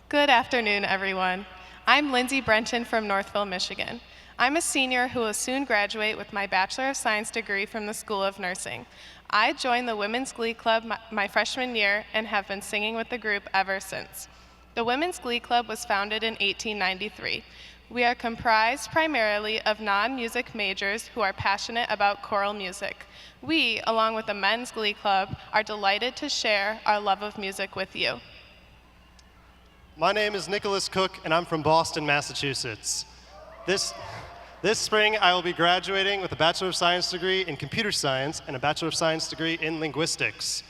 Good afternoon, everyone. I'm Lindsay Brenton from Northville, Michigan. I'm a senior who will soon graduate with my Bachelor of Science degree from the School of Nursing. I joined the Women's Glee Club my freshman year and have been singing with the group ever since. The Women's Glee Club was founded in 1893. We are comprised primarily of non-music majors who are passionate about choral music. We, along with the Men's Glee Club, are delighted to share our love of music with you. My name is Nicholas Cook, and I'm from Boston, Massachusetts. This spring, I will be graduating with a Bachelor of Science degree in Computer Science and a Bachelor of Science degree in Linguistics.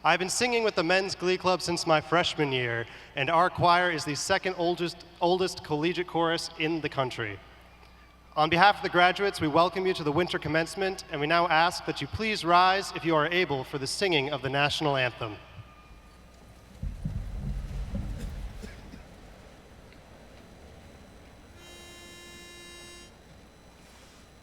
I've been singing with the Men's Glee Club since my freshman year, and our choir is the second oldest collegiate chorus in the country. On behalf of the graduates, we welcome you to the winter commencement, and we now ask that you please rise if you are able for the singing of the national anthem.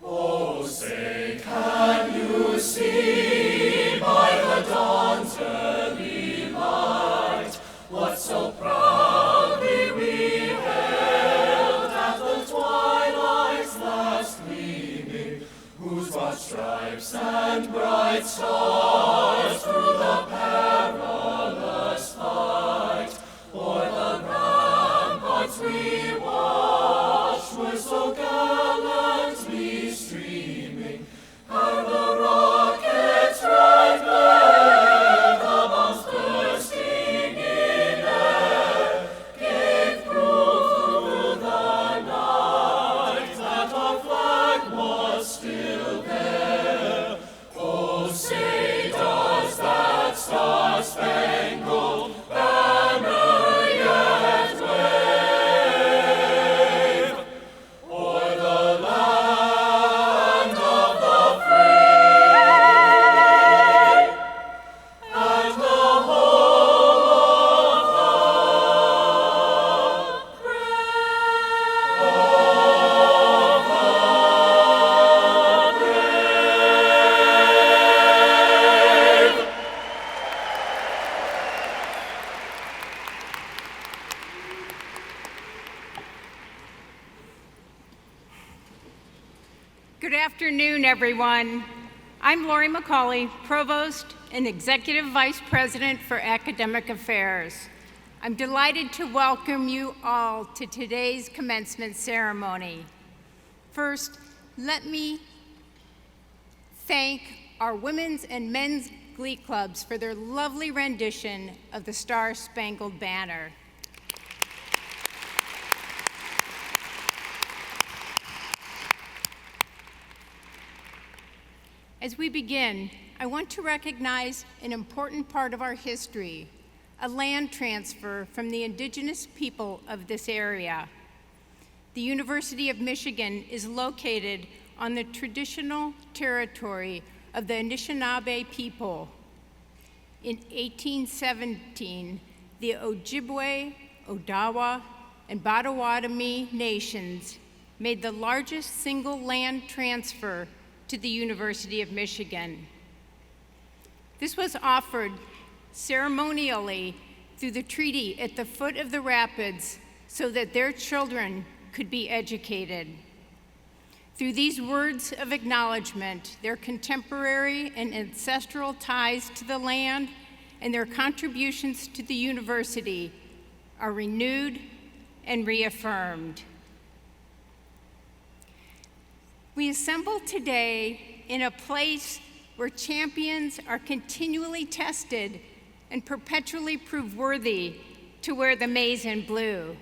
Oh, say, can you see by the dawn's early light what so proudly we hailed at the twilight's last gleaming, whose broad stripes and bright stars through the perilous fight o'er the ramparts we watched were so gallantly streaming, and the rocket's red glare, the bombs bursting in air, gave proof through the night that our flag was still there. Oh, say does that star-spangled banner yet wave o'er the land of the free and the home of the brave. Good afternoon, everyone. I'm Lori McCauley, Provost and Executive Vice President for Academic Affairs. I'm delighted to welcome you all to today's commencement ceremony. First, let me thank our Women's and Men's Glee Clubs for their lovely rendition of the Star-Spangled Banner. As we begin, I want to recognize an important part of our history, a land transfer from the indigenous people of this area. The University of Michigan is located on the traditional territory of the Anishinaabe people. In 1817, the Ojibwe, Odawa, and Potawatomi nations made the largest single land transfer to the University of Michigan. This was offered ceremonially through the treaty at the foot of the rapids so that their children could be educated. Through these words of acknowledgement, their contemporary and ancestral ties to the land and their contributions to the university are renewed and reaffirmed. We assemble today in a place where champions are continually tested and perpetually prove worthy to wear the maize and blue.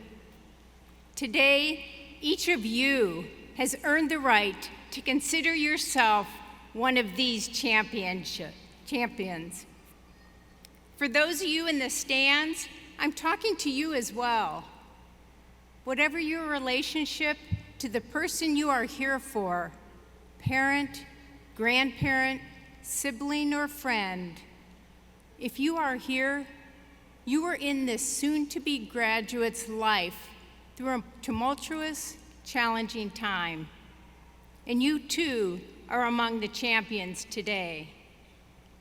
Today, each of you has earned the right to consider yourself one of these champions. For those of you in the stands, I'm talking to you as well. Whatever your relationship to the person you are here for, parent, grandparent, sibling, or friend, if you are here, you are in this soon-to-be graduate's life through a tumultuous, challenging time. And you too are among the champions today.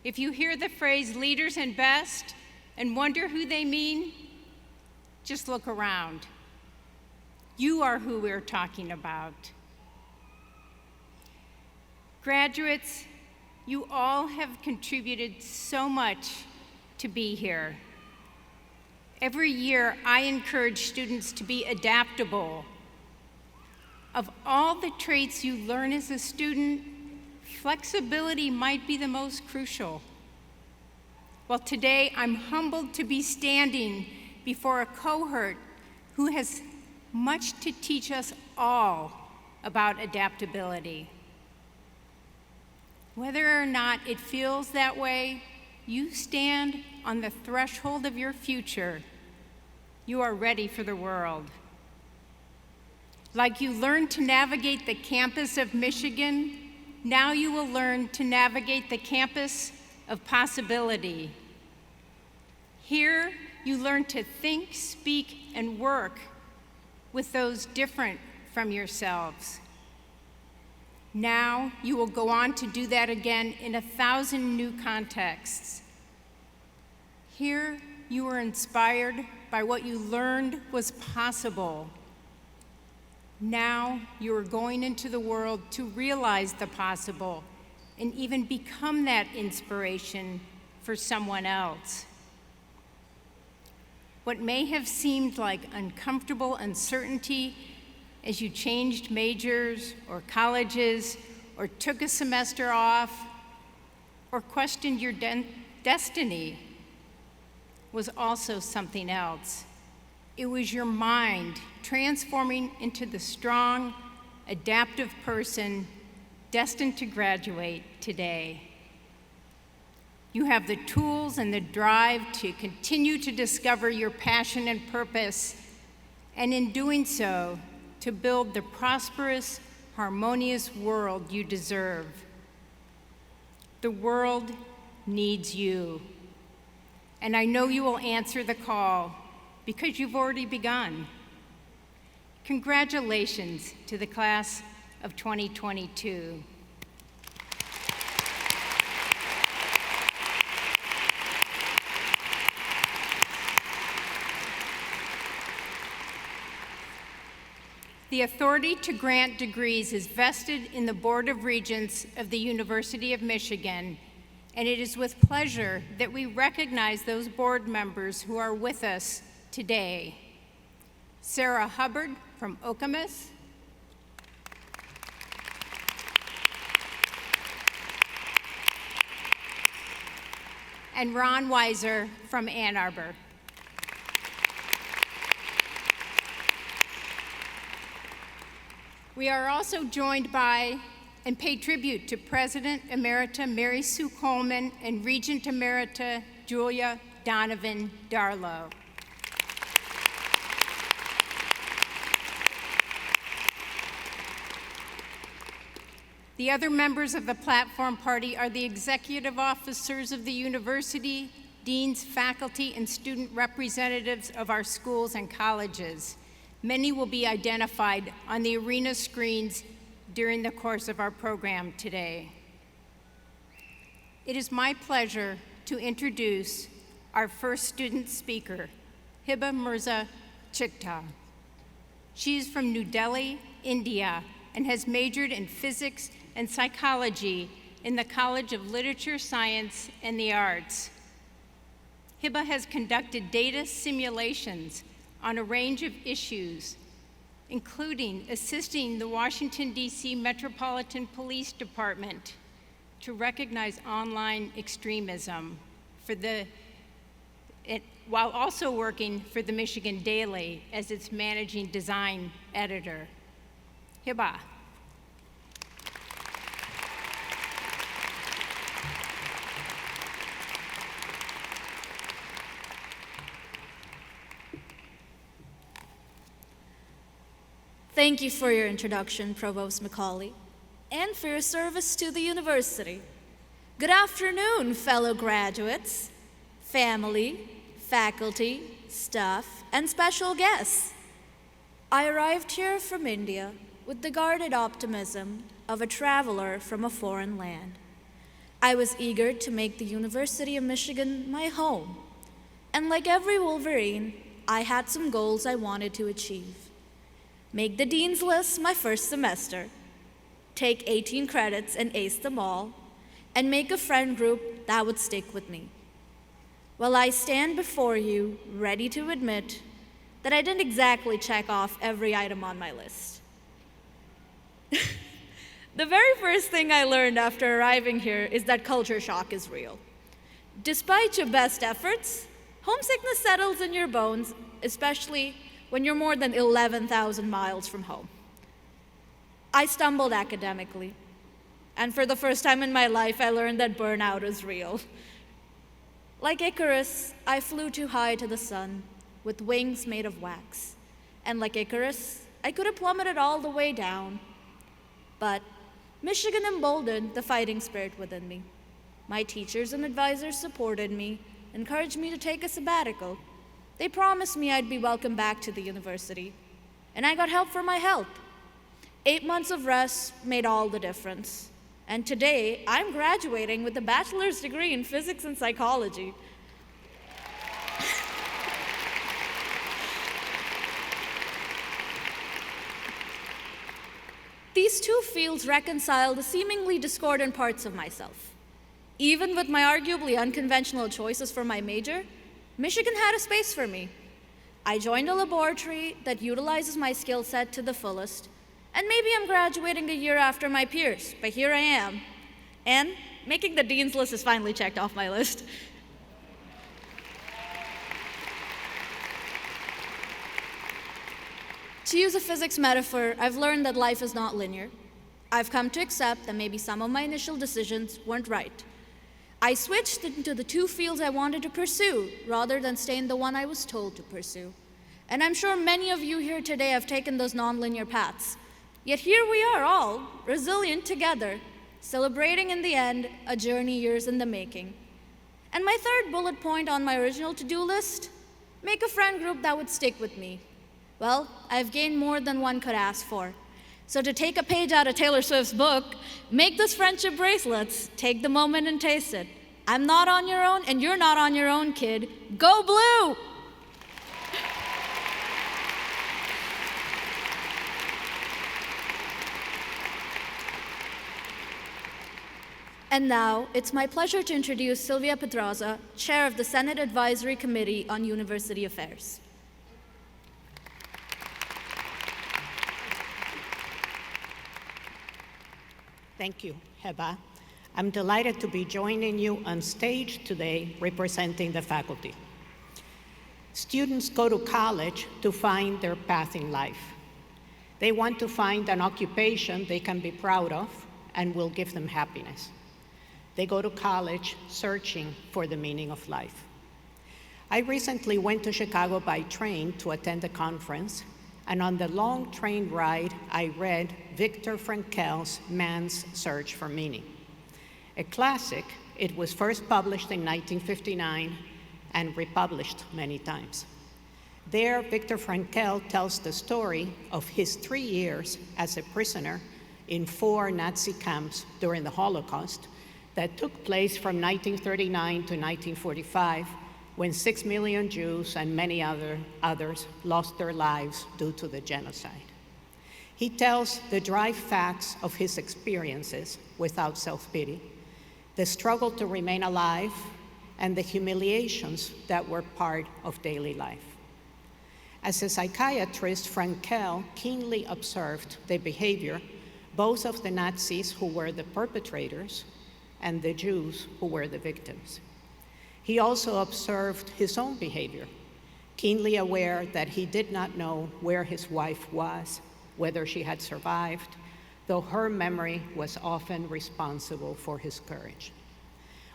If you hear the phrase leaders and best and wonder who they mean, just look around. You are who we're talking about. Graduates, you all have contributed so much to be here. Every year, I encourage students to be adaptable. Of all the traits you learn as a student, flexibility might be the most crucial. Well, today, I'm humbled to be standing before a cohort who has much to teach us all about adaptability. Whether or not it feels that way, you stand on the threshold of your future. You are ready for the world. Like you learned to navigate the campus of Michigan, now you will learn to navigate the campus of possibility. Here, you learn to think, speak, and work with those different from yourselves. Now, you will go on to do that again in 1,000 new contexts. Here, you were inspired by what you learned was possible. Now, you are going into the world to realize the possible and even become that inspiration for someone else. What may have seemed like uncomfortable uncertainty as you changed majors or colleges or took a semester off or questioned your destiny was also something else. It was your mind transforming into the strong, adaptive person destined to graduate today. You have the tools and the drive to continue to discover your passion and purpose, and in doing so, to build the prosperous, harmonious world you deserve. The world needs you. And I know you will answer the call because you've already begun. Congratulations to the class of 2022. The authority to grant degrees is vested in the Board of Regents of the University of Michigan, and it is with pleasure that we recognize those board members who are with us today. Sarah Hubbard from Okemos, and Ron Weiser from Ann Arbor. We are also joined by and pay tribute to President Emerita Mary Sue Coleman and Regent Emerita Julia Donovan Darlow. The other members of the platform party are the executive officers of the university, deans, faculty, and student representatives of our schools and colleges. Many will be identified on the arena screens during the course of our program today. It is my pleasure to introduce our first student speaker, Hiba Mirza Chitta. She is from New Delhi, India, and has majored in physics and psychology in the College of Literature, Science, and the Arts. HIBA has conducted data simulations on a range of issues, including assisting the Washington, D.C. Metropolitan Police Department to recognize online extremism while also working for the Michigan Daily as its managing design editor. HIBA. Thank you for your introduction, Provost Macaulay, and for your service to the university. Good afternoon, fellow graduates, family, faculty, staff, and special guests. I arrived here from India with the guarded optimism of a traveler from a foreign land. I was eager to make the University of Michigan my home, and like every Wolverine, I had some goals I wanted to achieve. Make the Dean's List my first semester, take 18 credits and ace them all, and make a friend group that would stick with me. Well, I stand before you ready to admit that I didn't exactly check off every item on my list. The very first thing I learned after arriving here is that culture shock is real. Despite your best efforts, homesickness settles in your bones, especially when you're more than 11,000 miles from home. I stumbled academically, and for the first time in my life, I learned that burnout is real. Like Icarus, I flew too high to the sun with wings made of wax. And like Icarus, I could have plummeted all the way down. But Michigan emboldened the fighting spirit within me. My teachers and advisors supported me, encouraged me to take a sabbatical. They promised me I'd be welcome back to the university, and I got help for my health. 8 months of rest made all the difference. And today, I'm graduating with a bachelor's degree in physics and psychology. These two fields reconcile the seemingly discordant parts of myself. Even with my arguably unconventional choices for my major, Michigan had a space for me. I joined a laboratory that utilizes my skill set to the fullest, and maybe I'm graduating a year after my peers, but here I am. And making the Dean's List is finally checked off my list. To use a physics metaphor, I've learned that life is not linear. I've come to accept that maybe some of my initial decisions weren't right. I switched into the two fields I wanted to pursue rather than stay in the one I was told to pursue. And I'm sure many of you here today have taken those nonlinear paths. Yet here we are all, resilient together, celebrating in the end a journey years in the making. And my third bullet point on my original to-do list, make a friend group that would stick with me. Well, I've gained more than one could ask for. So to take a page out of Taylor Swift's book, make those friendship bracelets, take the moment and taste it. I'm not on your own, and you're not on your own, kid. Go Blue! And now, it's my pleasure to introduce Sylvia Pedraza, Chair of the Senate Advisory Committee on University Affairs. Thank you, Heba. I'm delighted to be joining you on stage today representing the faculty. Students go to college to find their path in life. They want to find an occupation they can be proud of and will give them happiness. They go to college searching for the meaning of life. I recently went to Chicago by train to attend a conference, and on the long train ride, I read Viktor Frankl's Man's Search for Meaning. A classic, it was first published in 1959 and republished many times. There, Viktor Frankl tells the story of his 3 years as a prisoner in 4 Nazi camps during the Holocaust that took place from 1939 to 1945, when 6 million Jews and many others lost their lives due to the genocide. He tells the dry facts of his experiences without self-pity, the struggle to remain alive, and the humiliations that were part of daily life. As a psychiatrist, Frankel keenly observed the behavior both of the Nazis who were the perpetrators and the Jews who were the victims. He also observed his own behavior, keenly aware that he did not know where his wife was, whether she had survived, though her memory was often responsible for his courage.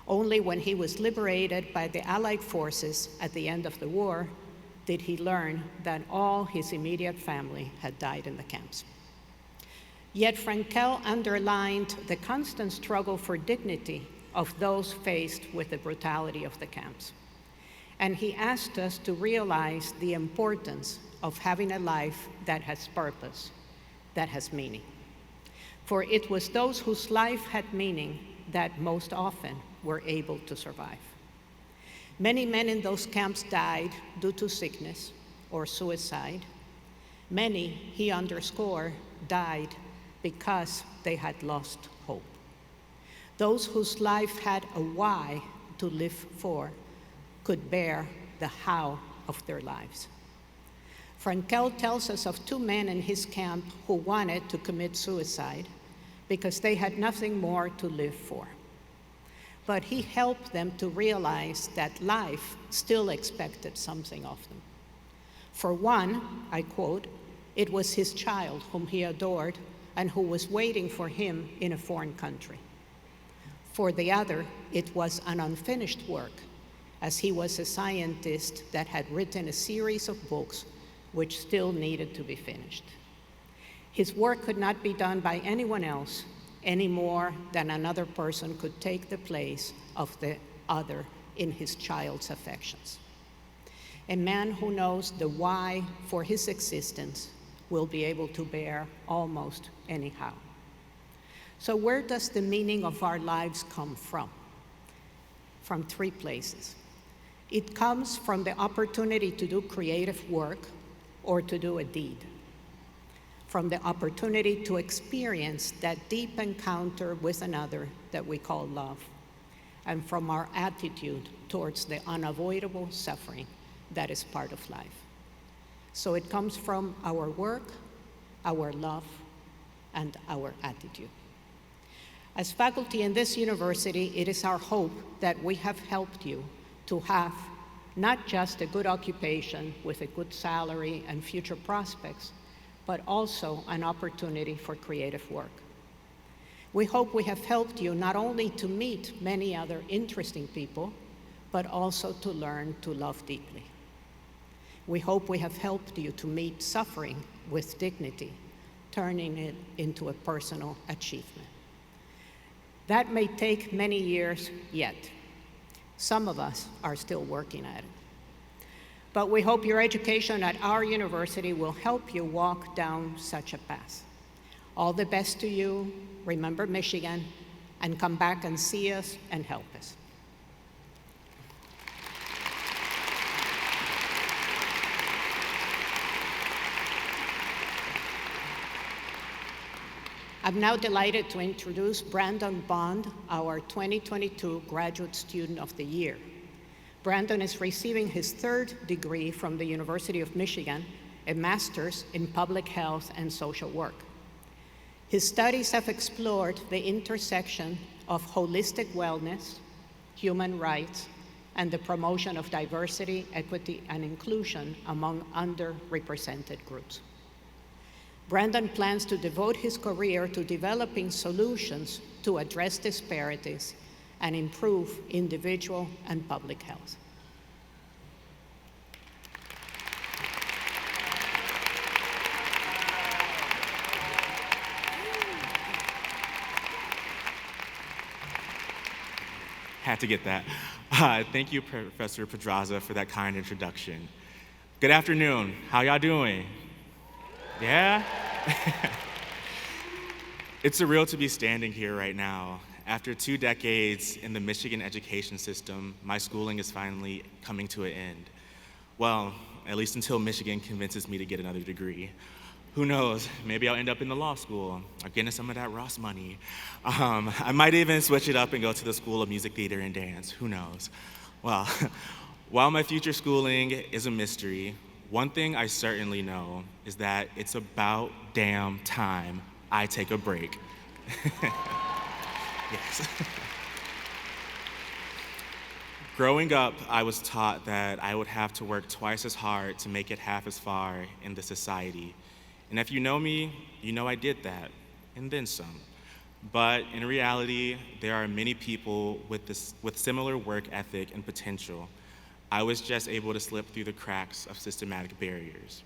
Only when he was liberated by the Allied forces at the end of the war did he learn that all his immediate family had died in the camps. Yet Frankel underlined the constant struggle for dignity of those faced with the brutality of the camps. And he asked us to realize the importance of having a life that has purpose, that has meaning. For it was those whose life had meaning that most often were able to survive. Many men in those camps died due to sickness or suicide. Many, he underscored, died because they had lost hope. Those whose life had a why to live for could bear the how of their lives. Frankel tells us of two men in his camp who wanted to commit suicide because they had nothing more to live for. But he helped them to realize that life still expected something of them. For one, I quote, it was his child whom he adored and who was waiting for him in a foreign country. For the other, it was an unfinished work, as he was a scientist that had written a series of books which still needed to be finished. His work could not be done by anyone else any more than another person could take the place of the other in his child's affections. A man who knows the why for his existence will be able to bear almost anyhow. So where does the meaning of our lives come from? From three places. It comes from the opportunity to do creative work or to do a deed. From the opportunity to experience that deep encounter with another that we call love. And from our attitude towards the unavoidable suffering that is part of life. So it comes from our work, our love, and our attitude. As faculty in this university, it is our hope that we have helped you to have not just a good occupation with a good salary and future prospects, but also an opportunity for creative work. We hope we have helped you not only to meet many other interesting people, but also to learn to love deeply. We hope we have helped you to meet suffering with dignity, turning it into a personal achievement. That may take many years yet. Some of us are still working at it. But we hope your education at our university will help you walk down such a path. All the best to you. Remember Michigan, and come back and see us and help us. I'm now delighted to introduce Brandon Bond, our 2022 Graduate Student of the Year. Brandon is receiving his third degree from the University of Michigan, a master's in public health and social work. His studies have explored the intersection of holistic wellness, human rights, and the promotion of diversity, equity, and inclusion among underrepresented groups. Brandon plans to devote his career to developing solutions to address disparities and improve individual and public health. Had to get that. Thank you, Professor Pedraza, for that kind introduction. Good afternoon. How y'all doing? Yeah? It's surreal to be standing here right now. After 2 decades in the Michigan education system, my schooling is finally coming to an end. Well, at least until Michigan convinces me to get another degree. Who knows, maybe I'll end up in the law school or getting some of that Ross money. I might even switch it up and go to the School of Music, Theater, and Dance, who knows. Well, while my future schooling is a mystery, one thing I certainly know is that it's about damn time I take a break. Yes. Growing up, I was taught that I would have to work twice as hard to make it half as far in the society. And if you know me, you know I did that, and then some. But in reality, there are many people with similar work ethic and potential. I was just able to slip through the cracks of systematic barriers.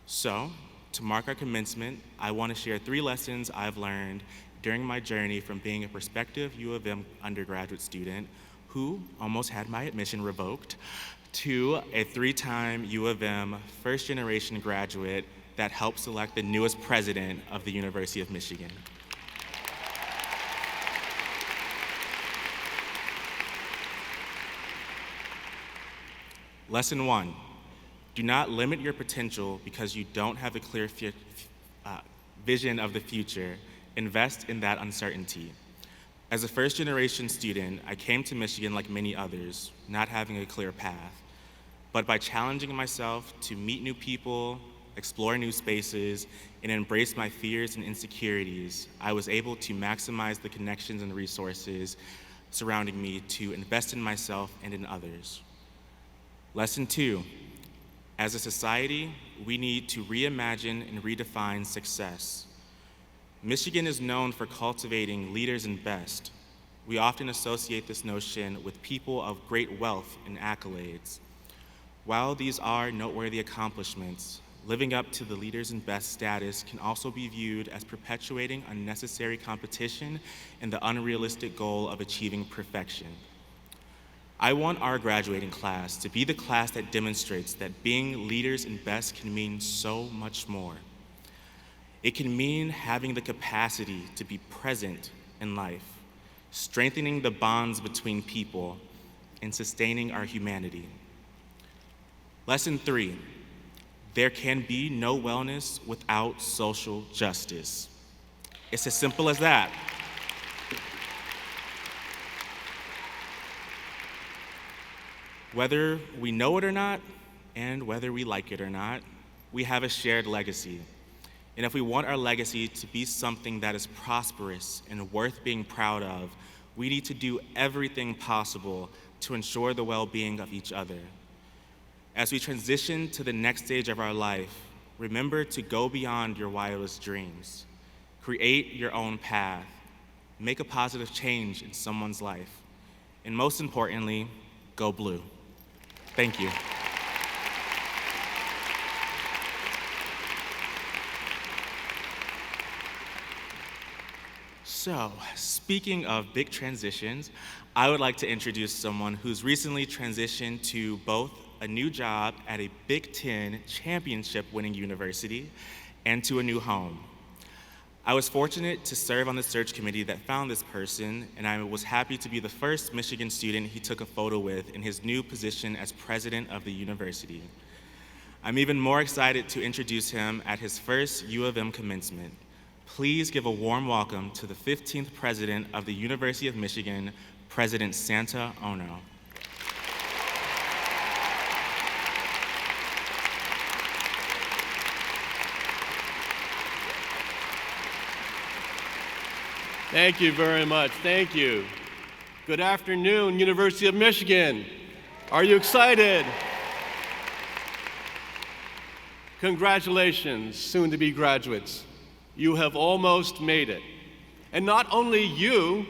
So, to mark our commencement, I want to share 3 lessons I've learned during my journey from being a prospective U of M undergraduate student who almost had my admission revoked to a 3-time U of M first-generation graduate that helped select the newest president of the University of Michigan. Lesson 1, do not limit your potential because you don't have a clear vision of the future. Invest in that uncertainty. As a first-generation student, I came to Michigan like many others, not having a clear path. But by challenging myself to meet new people, explore new spaces, and embrace my fears and insecurities, I was able to maximize the connections and resources surrounding me to invest in myself and in others. Lesson 2, as a society, we need to reimagine and redefine success. Michigan is known for cultivating leaders and best. We often associate this notion with people of great wealth and accolades. While these are noteworthy accomplishments, living up to the leaders and best status can also be viewed as perpetuating unnecessary competition and the unrealistic goal of achieving perfection. I want our graduating class to be the class that demonstrates that being leaders and best can mean so much more. It can mean having the capacity to be present in life, strengthening the bonds between people, and sustaining our humanity. Lesson 3, there can be no wellness without social justice. It's as simple as that. Whether we know it or not, and whether we like it or not, we have a shared legacy. And if we want our legacy to be something that is prosperous and worth being proud of, we need to do everything possible to ensure the well-being of each other. As we transition to the next stage of our life, remember to go beyond your wildest dreams. Create your own path. Make a positive change in someone's life. And most importantly, go blue. Thank you. So, speaking of big transitions, I would like to introduce someone who's recently transitioned to both a new job at a Big Ten championship-winning university and to a new home. I was fortunate to serve on the search committee that found this person, and I was happy to be the first Michigan student he took a photo with in his new position as president of the university. I'm even more excited to introduce him at his first U of M commencement. Please give a warm welcome to the 15th president of the University of Michigan, President Santa Ono. Thank you very much. Thank you. Good afternoon, University of Michigan. Are you excited? Congratulations, soon-to-be graduates. You have almost made it. And not only you,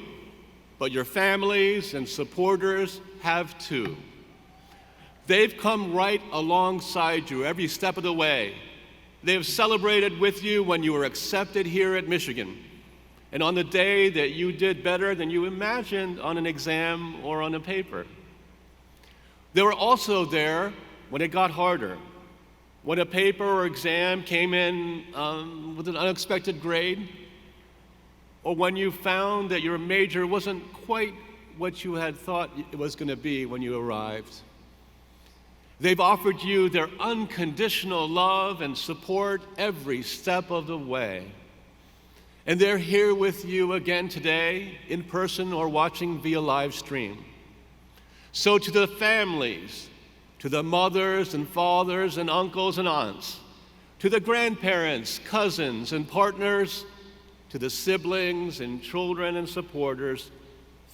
but your families and supporters have too. They've come right alongside you every step of the way. They have celebrated with you when you were accepted here at Michigan, and on the day that you did better than you imagined on an exam or on a paper. They were also there when it got harder, when a paper or exam came in with an unexpected grade, or when you found that your major wasn't quite what you had thought it was going to be when you arrived. They've offered you their unconditional love and support every step of the way. And they're here with you again today, in person or watching via live stream. So to the families, to the mothers and fathers and uncles and aunts, to the grandparents, cousins, and partners, to the siblings and children and supporters,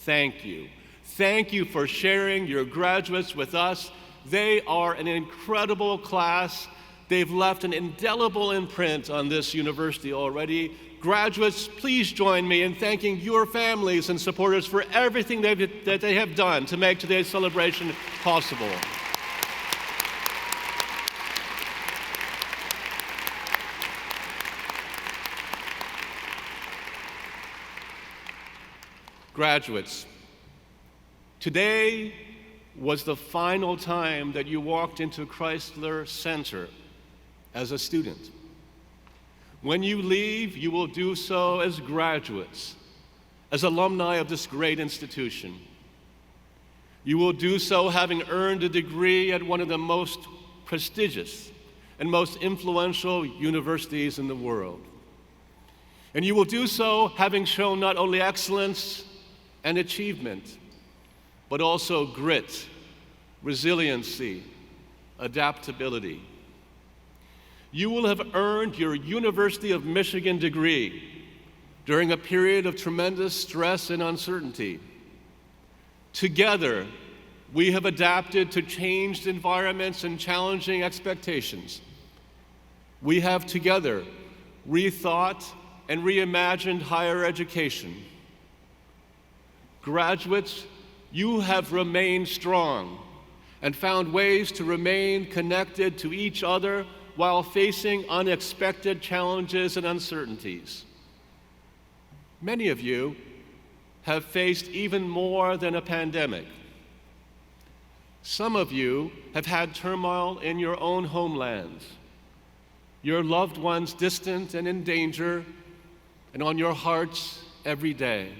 thank you. Thank you for sharing your graduates with us. They are an incredible class. They've left an indelible imprint on this university already. Graduates, please join me in thanking your families and supporters for everything that they have done to make today's celebration possible. Graduates, today was the final time that you walked into Chrysler Center as a student. When you leave, you will do so as graduates, as alumni of this great institution. You will do so having earned a degree at one of the most prestigious and most influential universities in the world. And you will do so having shown not only excellence and achievement, but also grit, resiliency, adaptability. You will have earned your University of Michigan degree during a period of tremendous stress and uncertainty. Together, we have adapted to changed environments and challenging expectations. We have together rethought and reimagined higher education. Graduates, you have remained strong and found ways to remain connected to each other while facing unexpected challenges and uncertainties. Many of you have faced even more than a pandemic. Some of you have had turmoil in your own homelands, your loved ones distant and in danger, and on your hearts every day.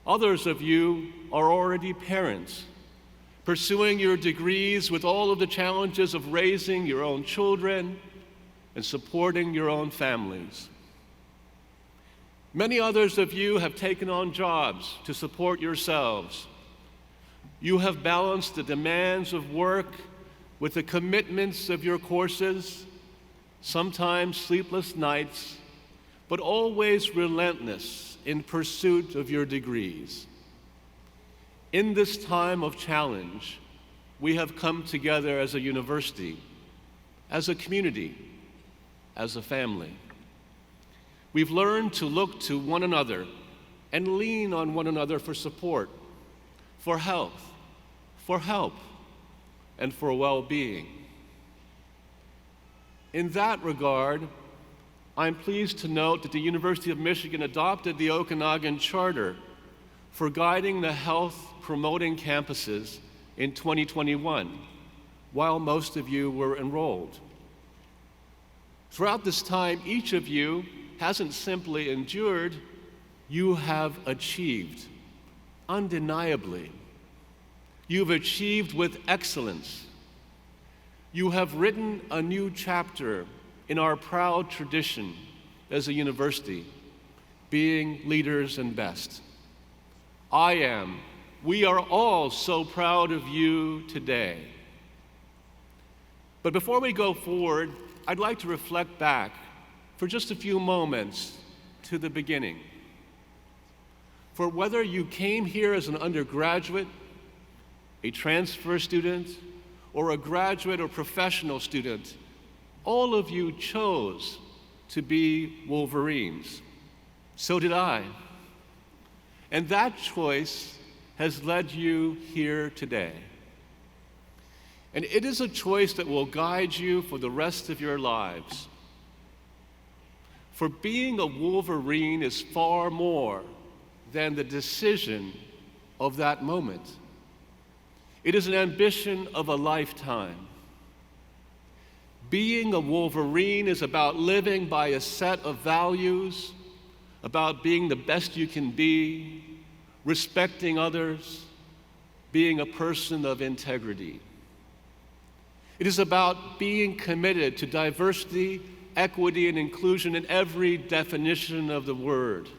Others of you are already parents, pursuing your degrees with all of the challenges of raising your own children and supporting your own families. Many others of you have taken on jobs to support yourselves. You have balanced the demands of work with the commitments of your courses, sometimes sleepless nights, but always relentless in pursuit of your degrees. In this time of challenge, we have come together as a university, as a community, as a family. We've learned to look to one another and lean on one another for support, for health, for help, and for well-being. In that regard, I'm pleased to note that the University of Michigan adopted the Okanagan Charter for guiding the health-promoting campuses in 2021, while most of you were enrolled. Throughout this time, each of you hasn't simply endured, you have achieved, undeniably. You've achieved with excellence. You have written a new chapter in our proud tradition as a university, being leaders and best. We are all so proud of you today. But before we go forward, I'd like to reflect back for just a few moments to the beginning. For whether you came here as an undergraduate, a transfer student, or a graduate or professional student, all of you chose to be Wolverines. So did I. And that choice has led you here today. And it is a choice that will guide you for the rest of your lives. For being a Wolverine is far more than the decision of that moment. It is an ambition of a lifetime. Being a Wolverine is about living by a set of values, about being the best you can be, respecting others, being a person of integrity. It is about being committed to diversity, equity, and inclusion in every definition of the word.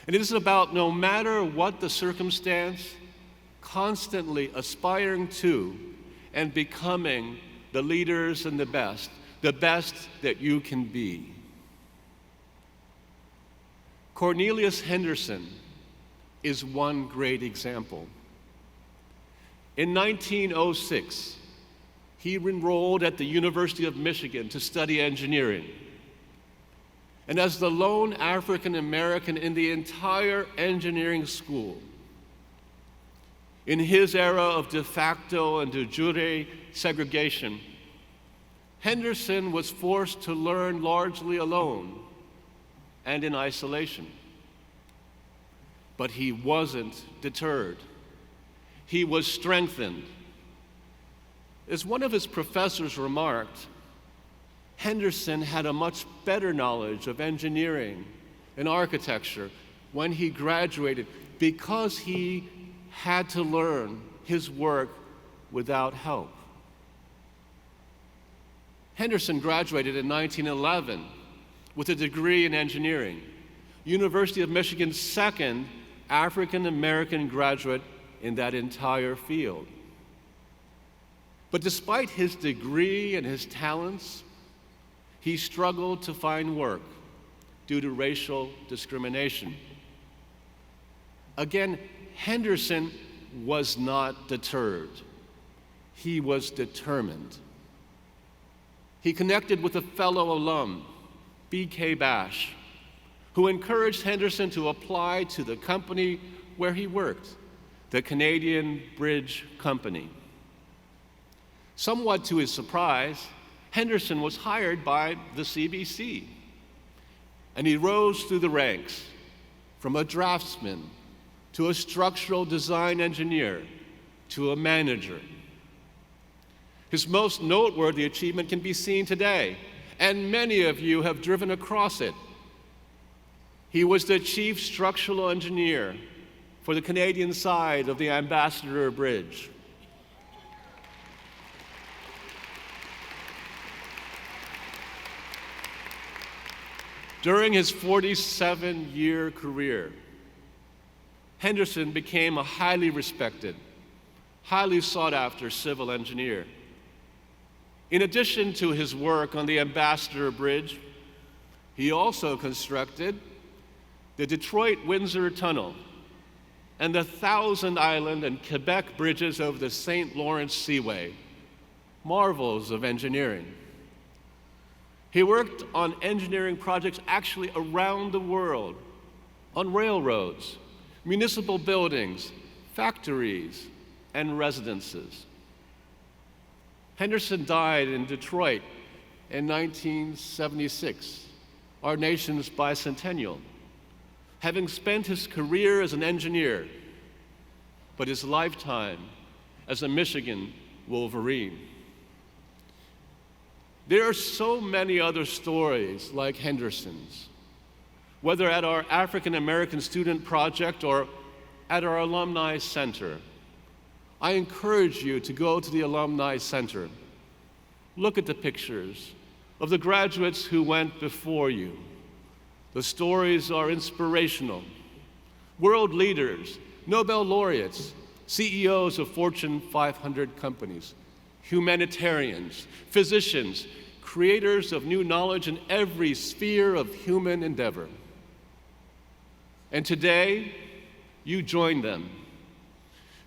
And it is about no matter what the circumstance, constantly aspiring to and becoming the leaders and the best that you can be. Cornelius Henderson is one great example. In 1906, he enrolled at the University of Michigan to study engineering. And as the lone African American in the entire engineering school, in his era of de facto and de jure segregation, Henderson was forced to learn largely alone and in isolation. But he wasn't deterred. He was strengthened. As one of his professors remarked, Henderson had a much better knowledge of engineering and architecture when he graduated because he had to learn his work without help. Henderson graduated in 1911 with a degree in engineering, University of Michigan's second African American graduate in that entire field. But despite his degree and his talents, he struggled to find work due to racial discrimination. Again, Henderson was not deterred. He was determined. He connected with a fellow alum, B.K. Bash, who encouraged Henderson to apply to the company where he worked, the Canadian Bridge Company. Somewhat to his surprise, Henderson was hired by the CBC, and he rose through the ranks from a draftsman to a structural design engineer to a manager. His most noteworthy achievement can be seen today, and many of you have driven across it. He was the chief structural engineer for the Canadian side of the Ambassador Bridge. During his 47-year career, Henderson became a highly respected, highly sought-after civil engineer. In addition to his work on the Ambassador Bridge, he also constructed the Detroit-Windsor Tunnel and the Thousand Island and Quebec bridges over the St. Lawrence Seaway, marvels of engineering. He worked on engineering projects actually around the world, on railroads, municipal buildings, factories, and residences. Henderson died in Detroit in 1976, our nation's bicentennial, having spent his career as an engineer, but his lifetime as a Michigan Wolverine. There are so many other stories like Henderson's, whether at our African American Student Project or at our Alumni Center. I encourage you to go to the Alumni Center. Look at the pictures of the graduates who went before you. The stories are inspirational. World leaders, Nobel laureates, CEOs of Fortune 500 companies, humanitarians, physicians, creators of new knowledge in every sphere of human endeavor. And today, you join them.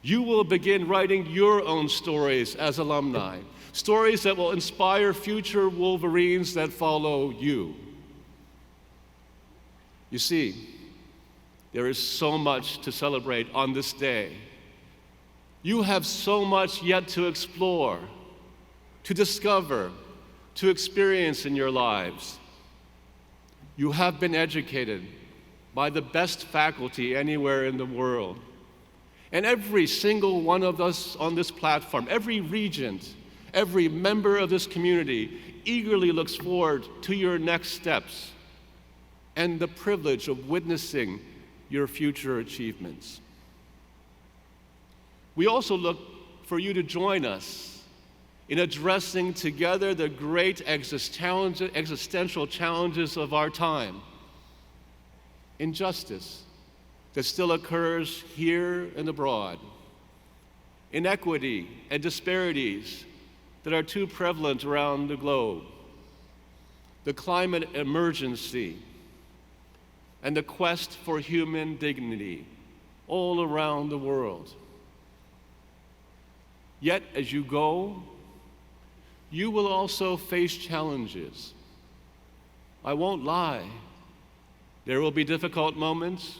You will begin writing your own stories as alumni, stories that will inspire future Wolverines that follow you. You see, there is so much to celebrate on this day. You have so much yet to explore, to discover, to experience in your lives. You have been educated by the best faculty anywhere in the world. And every single one of us on this platform, every regent, every member of this community eagerly looks forward to your next steps and the privilege of witnessing your future achievements. We also look for you to join us in addressing together the great existential challenges of our time. Injustice that still occurs here and abroad, inequity, and disparities that are too prevalent around the globe, the climate emergency, and the quest for human dignity all around the world. Yet, as you go, you will also face challenges. I won't lie. There will be difficult moments,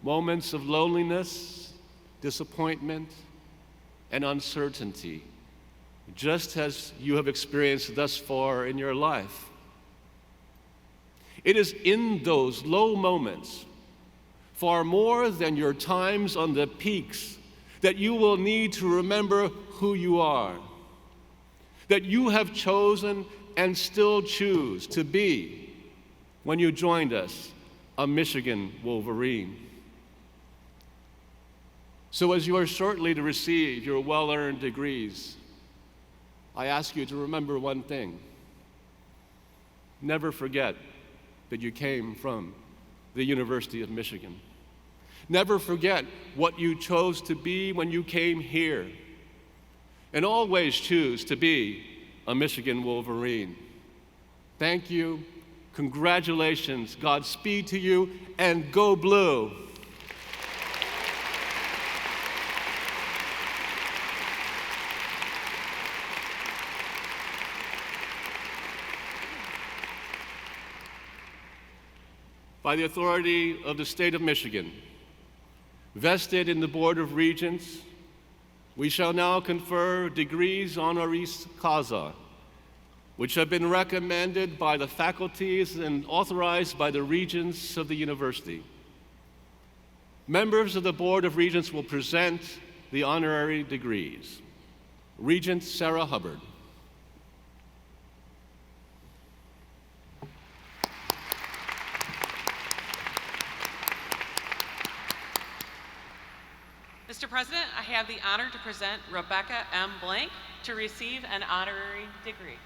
moments of loneliness, disappointment, and uncertainty, just as you have experienced thus far in your life. It is in those low moments, far more than your times on the peaks, that you will need to remember who you are, that you have chosen and still choose to be when you joined us, a Michigan Wolverine. So as you are shortly to receive your well-earned degrees, I ask you to remember one thing. Never forget that you came from the University of Michigan. Never forget what you chose to be when you came here. And always choose to be a Michigan Wolverine. Thank you, congratulations, Godspeed to you, and go blue. By the authority of the state of Michigan, vested in the Board of Regents, we shall now confer degrees honoris causa, which have been recommended by the faculties and authorized by the regents of the university. Members of the Board of Regents will present the honorary degrees. Regent Sarah Hubbard. Mr. President, I have the honor to present Rebecca M. Blank to receive an honorary degree.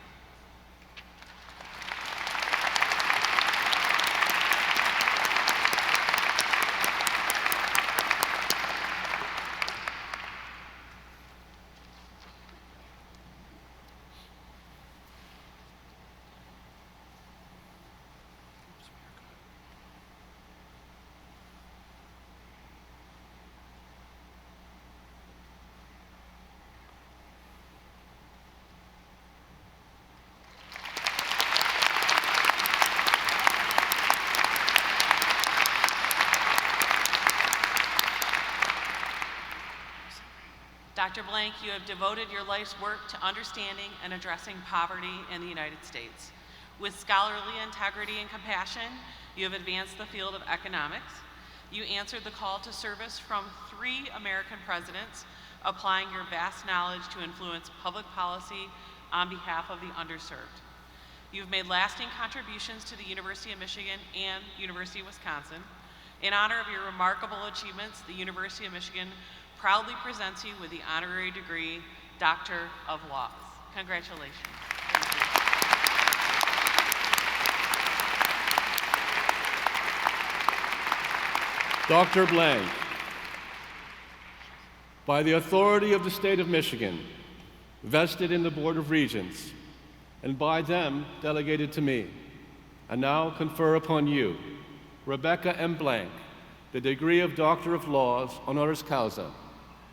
Dr. Blank, you have devoted your life's work to understanding and addressing poverty in the United States. With scholarly integrity and compassion, you have advanced the field of economics. You answered the call to service from 3 American presidents, applying your vast knowledge to influence public policy on behalf of the underserved. You've made lasting contributions to the University of Michigan and University of Wisconsin. In honor of your remarkable achievements, the University of Michigan proudly presents you with the honorary degree, Doctor of Laws. Congratulations. Dr. Blank, by the authority of the state of Michigan, vested in the Board of Regents, and by them delegated to me, I now confer upon you, Rebecca M. Blank, the degree of Doctor of Laws honoris causa,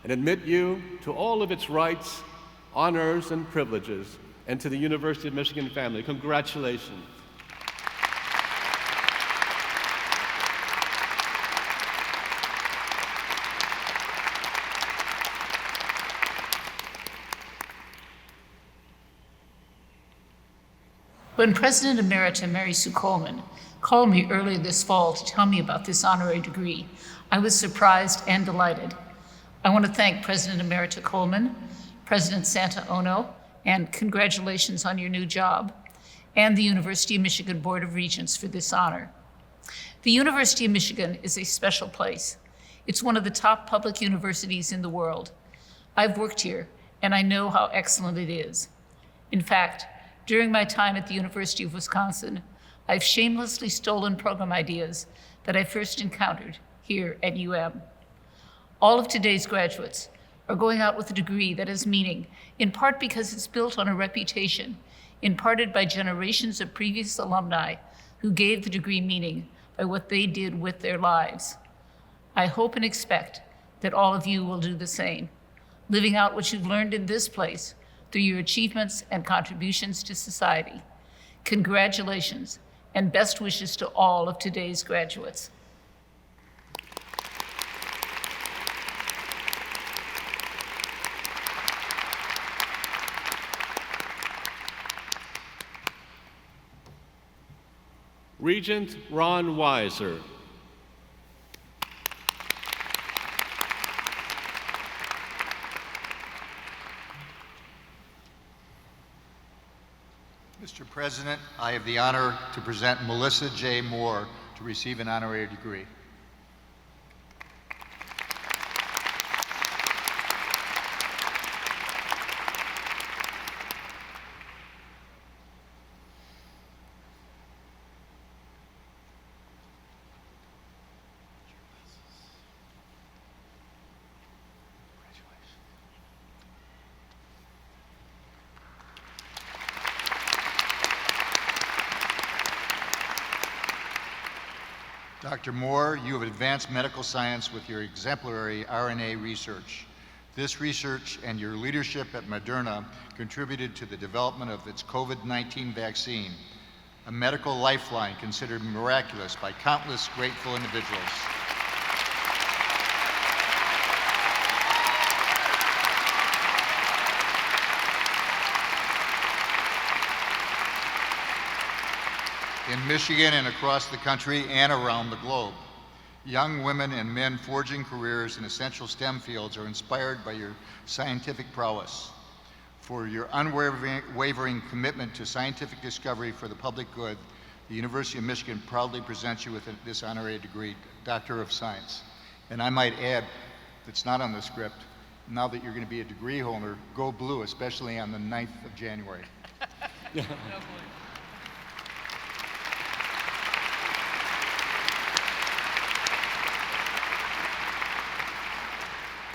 and admit you to all of its rights, honors, and privileges, and to the University of Michigan family. Congratulations. When President Emerita Mary Sue Coleman called me earlier this fall to tell me about this honorary degree, I was surprised and delighted. I want to thank President Emerita Coleman, President Santa Ono, and congratulations on your new job, and the University of Michigan Board of Regents for this honor. The University of Michigan is a special place. It's one of the top public universities in the world. I've worked here, and I know how excellent it is. In fact, during my time at the University of Wisconsin, I've shamelessly stolen program ideas that I first encountered here at UM. All of today's graduates are going out with a degree that has meaning, in part because it's built on a reputation imparted by generations of previous alumni who gave the degree meaning by what they did with their lives. I hope and expect that all of you will do the same, living out what you've learned in this place through your achievements and contributions to society. Congratulations and best wishes to all of today's graduates. Regent Ron Weiser. Mr. President, I have the honor to present Melissa J. Moore to receive an honorary degree. Dr. Moore, you have advanced medical science with your exemplary RNA research. This research and your leadership at Moderna contributed to the development of its COVID-19 vaccine, a medical lifeline considered miraculous by countless grateful individuals. In Michigan and across the country and around the globe, young women and men forging careers in essential STEM fields are inspired by your scientific prowess. For your unwavering commitment to scientific discovery for the public good, the University of Michigan proudly presents you with this honorary degree, Doctor of Science. And I might add, it's not on the script, now that you're going to be a degree holder, go blue, especially on the 9th of January.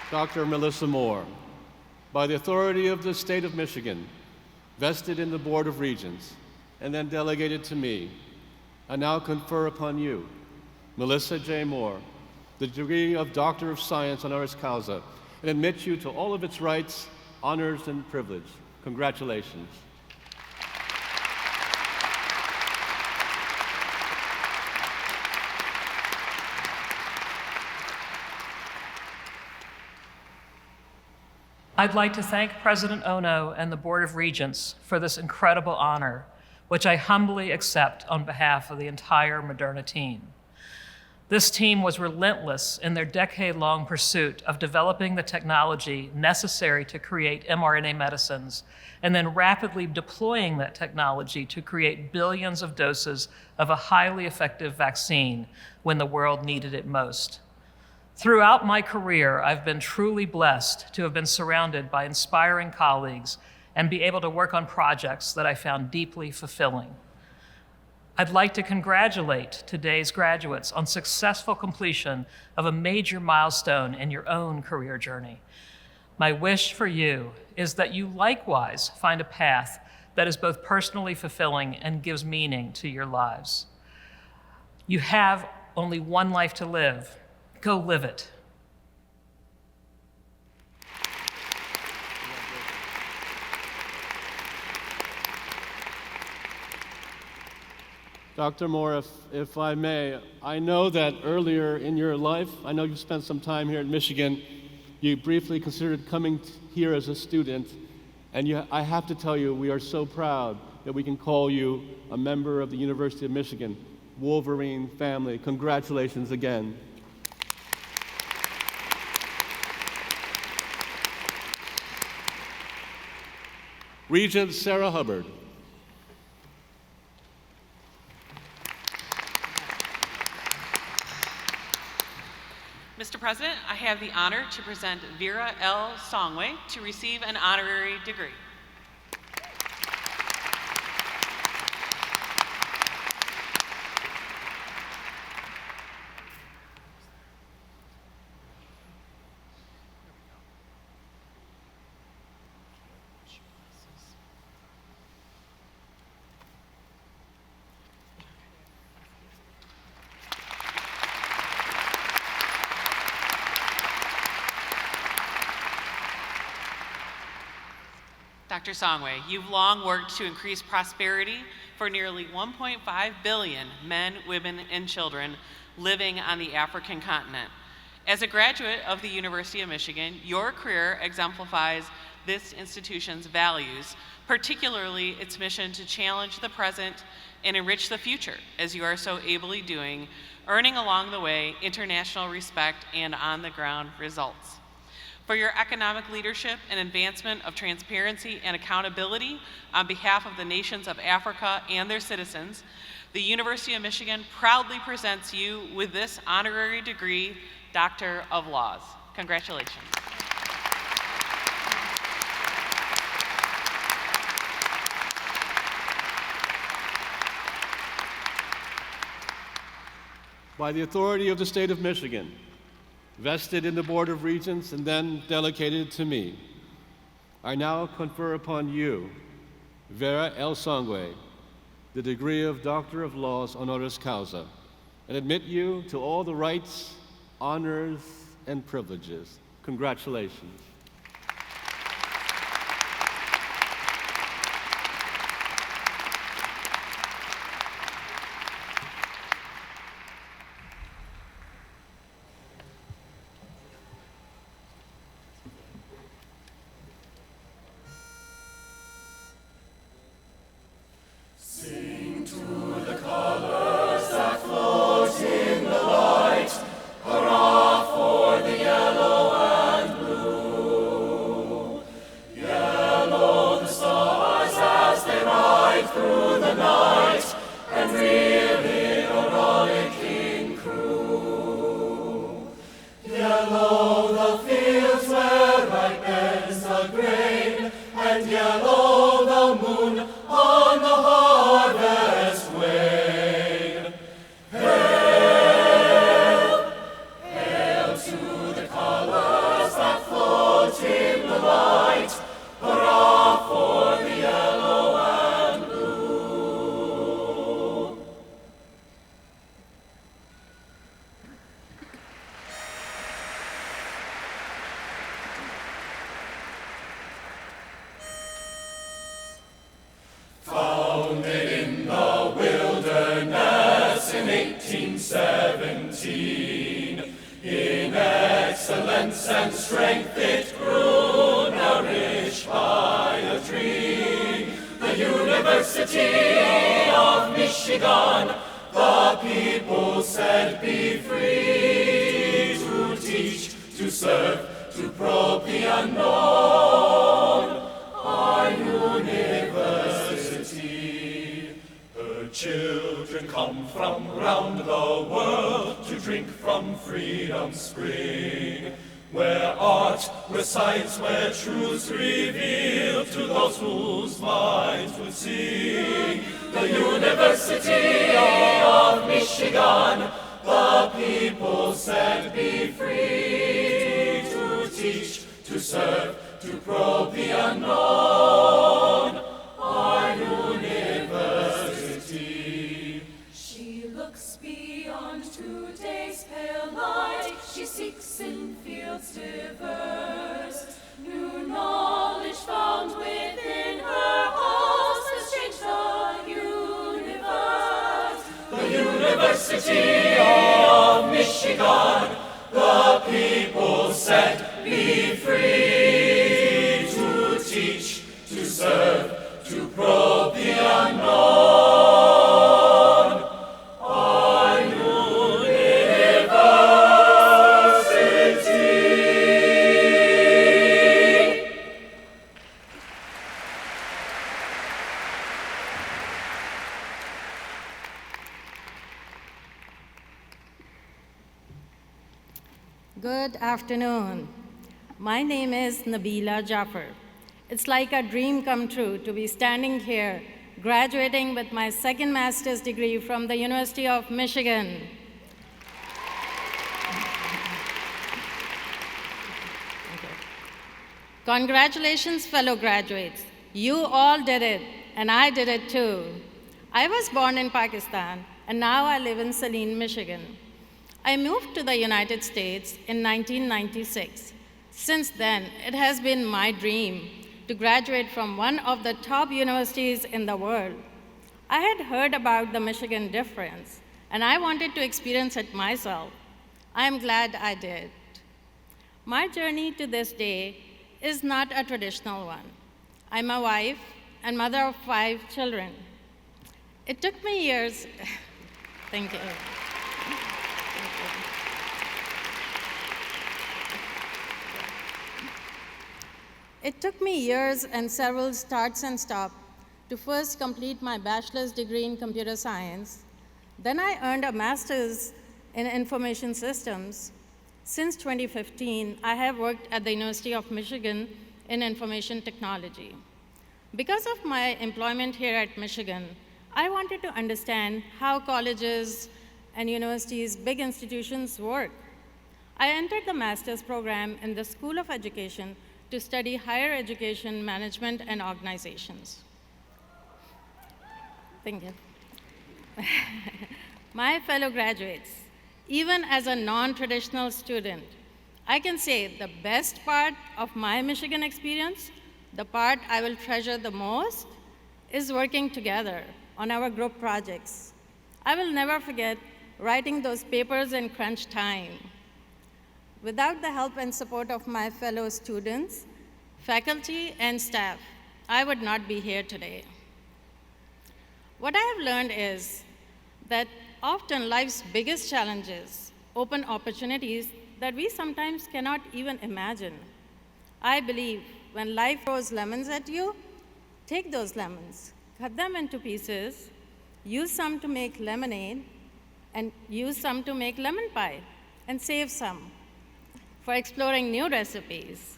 Dr. Melissa Moore, by the authority of the state of Michigan, vested in the Board of Regents, and then delegated to me, I now confer upon you, Melissa J. Moore, the degree of Doctor of Science honoris causa, and admit you to all of its rights, honors, and privilege. Congratulations. I'd like to thank President Ono and the Board of Regents for this incredible honor, which I humbly accept on behalf of the entire Moderna team. This team was relentless in their decade-long pursuit of developing the technology necessary to create mRNA medicines, and then rapidly deploying that technology to create billions of doses of a highly effective vaccine when the world needed it most. Throughout my career, I've been truly blessed to have been surrounded by inspiring colleagues and be able to work on projects that I found deeply fulfilling. I'd like to congratulate today's graduates on successful completion of a major milestone in your own career journey. My wish for you is that you likewise find a path that is both personally fulfilling and gives meaning to your lives. You have only one life to live. Go live it. Dr. Moore, if I may, I know that earlier in your life, I know you spent some time here at Michigan, you briefly considered coming here as a student, and I have to tell you, we are so proud that we can call you a member of the University of Michigan, Wolverine family. Congratulations again. Regent Sarah Hubbard. Mr. President, I have the honor to present Vera L. Songway to receive an honorary degree. Dr. Songway, you've long worked to increase prosperity for nearly 1.5 billion men, women, and children living on the African continent. As a graduate of the University of Michigan, your career exemplifies this institution's values, particularly its mission to challenge the present and enrich the future, as you are so ably doing, earning along the way international respect and on-the-ground results. For your economic leadership and advancement of transparency and accountability on behalf of the nations of Africa and their citizens, the University of Michigan proudly presents you with this honorary degree, Doctor of Laws. Congratulations. By the authority of the state of Michigan, vested in the Board of Regents and then delegated to me, I now confer upon you, Vera L. Songway, the degree of Doctor of Laws honoris causa, and admit you to all the rights, honors, and privileges. Congratulations. Sing to the colors that float in the light, hurrah for the yellow and blue. Yellow the stars as they ride through the night and reel in a rollicking crew. Yellow the fields where ripens the grain, and yellow the moon on the harvest wain. Hail, hail to the colors that float in the light, hurrah for the yellow and blue. Founded in the wilderness in 1817, in excellence and strength it grew, nourished by a tree. The University of Michigan, the people said, be free to teach, to serve, to probe the unknown. Our university, her children come from round the world to drink from freedom's spring, where art, where science, where truths revealed to those whose minds would sing. The University of Michigan, the people said, be free to teach, to serve, to probe the unknown. Our university. She looks beyond today's pale light. She seeks in fields diverse. New knowledge found within her halls has changed the universe. The University of Michigan, the people said, be free to teach, to serve, to probe the unknown. Our university. Good afternoon. My name is Nabila Jaffer. It's like a dream come true to be standing here, graduating with my second master's degree from the University of Michigan. Congratulations, fellow graduates. You all did it, and I did it too. I was born in Pakistan, and now I live in Saline, Michigan. I moved to the United States in 1996. Since then, it has been my dream to graduate from one of the top universities in the world. I had heard about the Michigan difference, and I wanted to experience it myself. I'm glad I did. My journey to this day is not a traditional one. I'm a wife and mother of 5 children. It took me years. Thank you. It took me years and several starts and stops to first complete my bachelor's degree in computer science. Then I earned a master's in information systems. Since 2015, I have worked at the University of Michigan in information technology. Because of my employment here at Michigan, I wanted to understand how colleges and universities, big institutions, work. I entered the master's program in the School of Education to study higher education management and organizations. Thank you. My fellow graduates, even as a non-traditional student, I can say the best part of my Michigan experience, the part I will treasure the most, is working together on our group projects. I will never forget writing those papers in crunch time. Without the help and support of my fellow students, faculty, and staff, I would not be here today. What I have learned is that often life's biggest challenges open opportunities that we sometimes cannot even imagine. I believe when life throws lemons at you, take those lemons, cut them into pieces, use some to make lemonade, and use some to make lemon pie, and save some for exploring new recipes.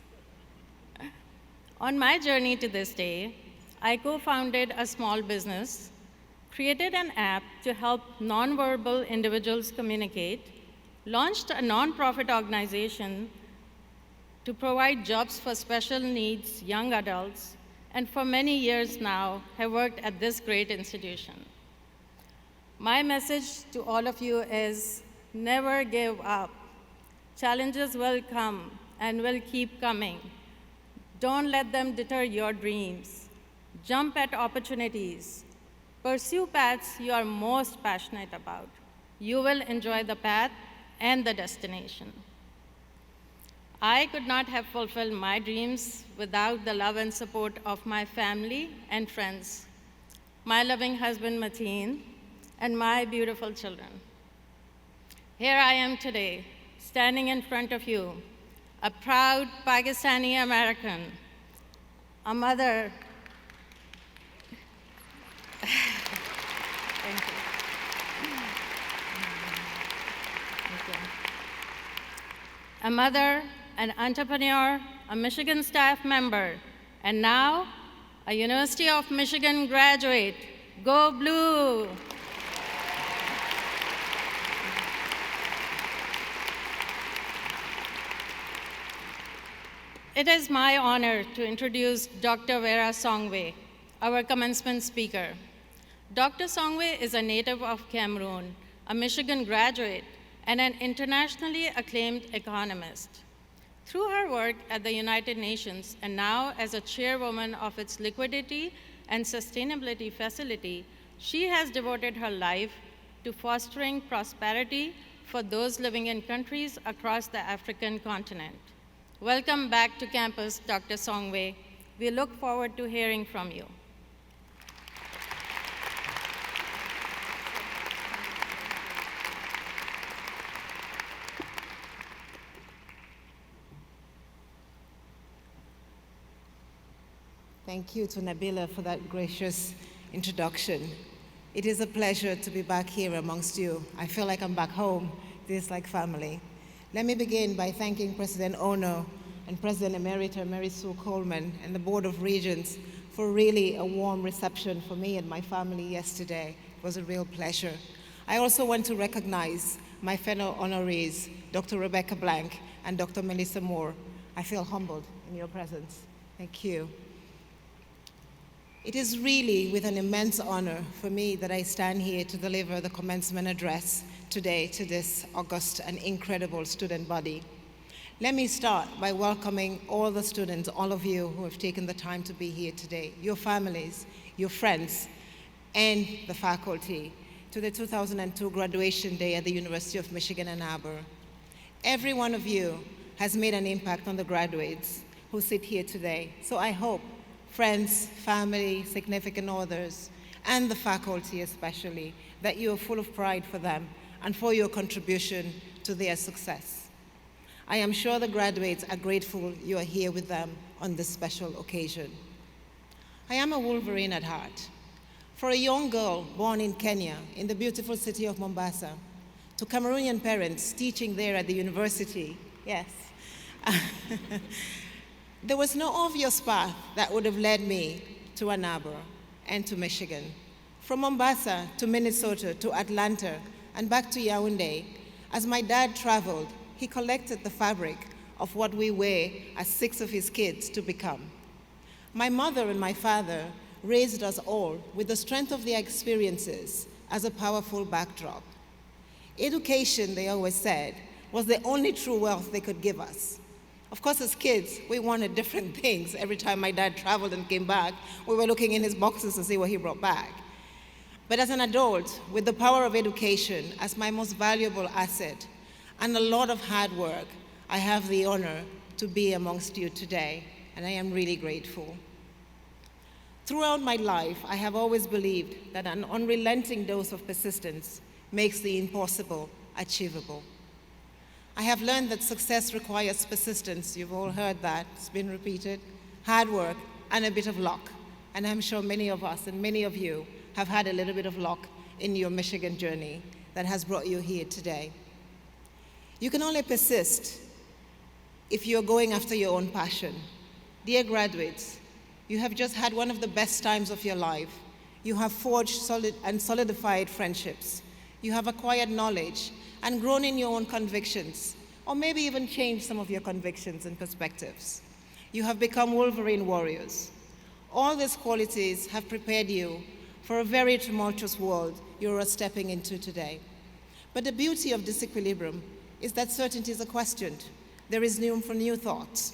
On my journey to this day, I co-founded a small business, created an app to help nonverbal individuals communicate, launched a nonprofit organization to provide jobs for special needs young adults, and for many years now have worked at this great institution. My message to all of you is never give up. Challenges will come and will keep coming. Don't let them deter your dreams. Jump at opportunities. Pursue paths you are most passionate about. You will enjoy the path and the destination. I could not have fulfilled my dreams without the love and support of my family and friends, my loving husband, Mateen, and my beautiful children. Here I am today, standing in front of you, a proud Pakistani American, a mother. Thank you. A mother, an entrepreneur, a Michigan staff member, and now a University of Michigan graduate. Go Blue! It is my honor to introduce Dr. Vera Songwe, our commencement speaker. Dr. Songwe is a native of Cameroon, a Michigan graduate, and an internationally acclaimed economist. Through her work at the United Nations and now as a chairwoman of its Liquidity and Sustainability Facility, she has devoted her life to fostering prosperity for those living in countries across the African continent. Welcome back to campus, Dr. Songwe. We look forward to hearing from you. Thank you to Nabila for that gracious introduction. It is a pleasure to be back here amongst you. I feel like I'm back home. This is like family. Let me begin by thanking President Ono and President Emerita Mary Sue Coleman and the Board of Regents for really a warm reception for me and my family yesterday. It was a real pleasure. I also want to recognize my fellow honorees, Dr. Rebecca Blank and Dr. Melissa Moore. I feel humbled in your presence. Thank you. It is really with an immense honor for me that I stand here to deliver the commencement address today to this august and incredible student body. Let me start by welcoming all the students, all of you who have taken the time to be here today, your families, your friends, and the faculty, to the 2002 graduation day at the University of Michigan, Ann Arbor. Every one of you has made an impact on the graduates who sit here today. So I hope friends, family, significant others, and the faculty especially, that you are full of pride for them and for your contribution to their success. I am sure the graduates are grateful you are here with them on this special occasion. I am a Wolverine at heart. For a young girl born in Kenya, in the beautiful city of Mombasa, to Cameroonian parents teaching there at the university, yes, there was no obvious path that would have led me to Ann Arbor and to Michigan. From Mombasa to Minnesota to Atlanta and back to Yaoundé, as my dad traveled, he collected the fabric of what we were as 6 of his kids to become. My mother and my father raised us all with the strength of their experiences as a powerful backdrop. Education, they always said, was the only true wealth they could give us. Of course, as kids, we wanted different things. Every time my dad traveled and came back, we were looking in his boxes to see what he brought back. But as an adult, with the power of education as my most valuable asset and a lot of hard work, I have the honor to be amongst you today, and I am really grateful. Throughout my life, I have always believed that an unrelenting dose of persistence makes the impossible achievable. I have learned that success requires persistence. You've all heard that. It's been repeated. Hard work and a bit of luck. And I'm sure many of us and many of you have had a little bit of luck in your Michigan journey that has brought you here today. You can only persist if you're going after your own passion. Dear graduates, you have just had one of the best times of your life. You have forged solid and solidified friendships. You have acquired knowledge and grown in your own convictions, or maybe even changed some of your convictions and perspectives. You have become Wolverine warriors. All these qualities have prepared you for a very tumultuous world you're stepping into today. But the beauty of this equilibrium is that certainties are questioned. There is room for new thoughts.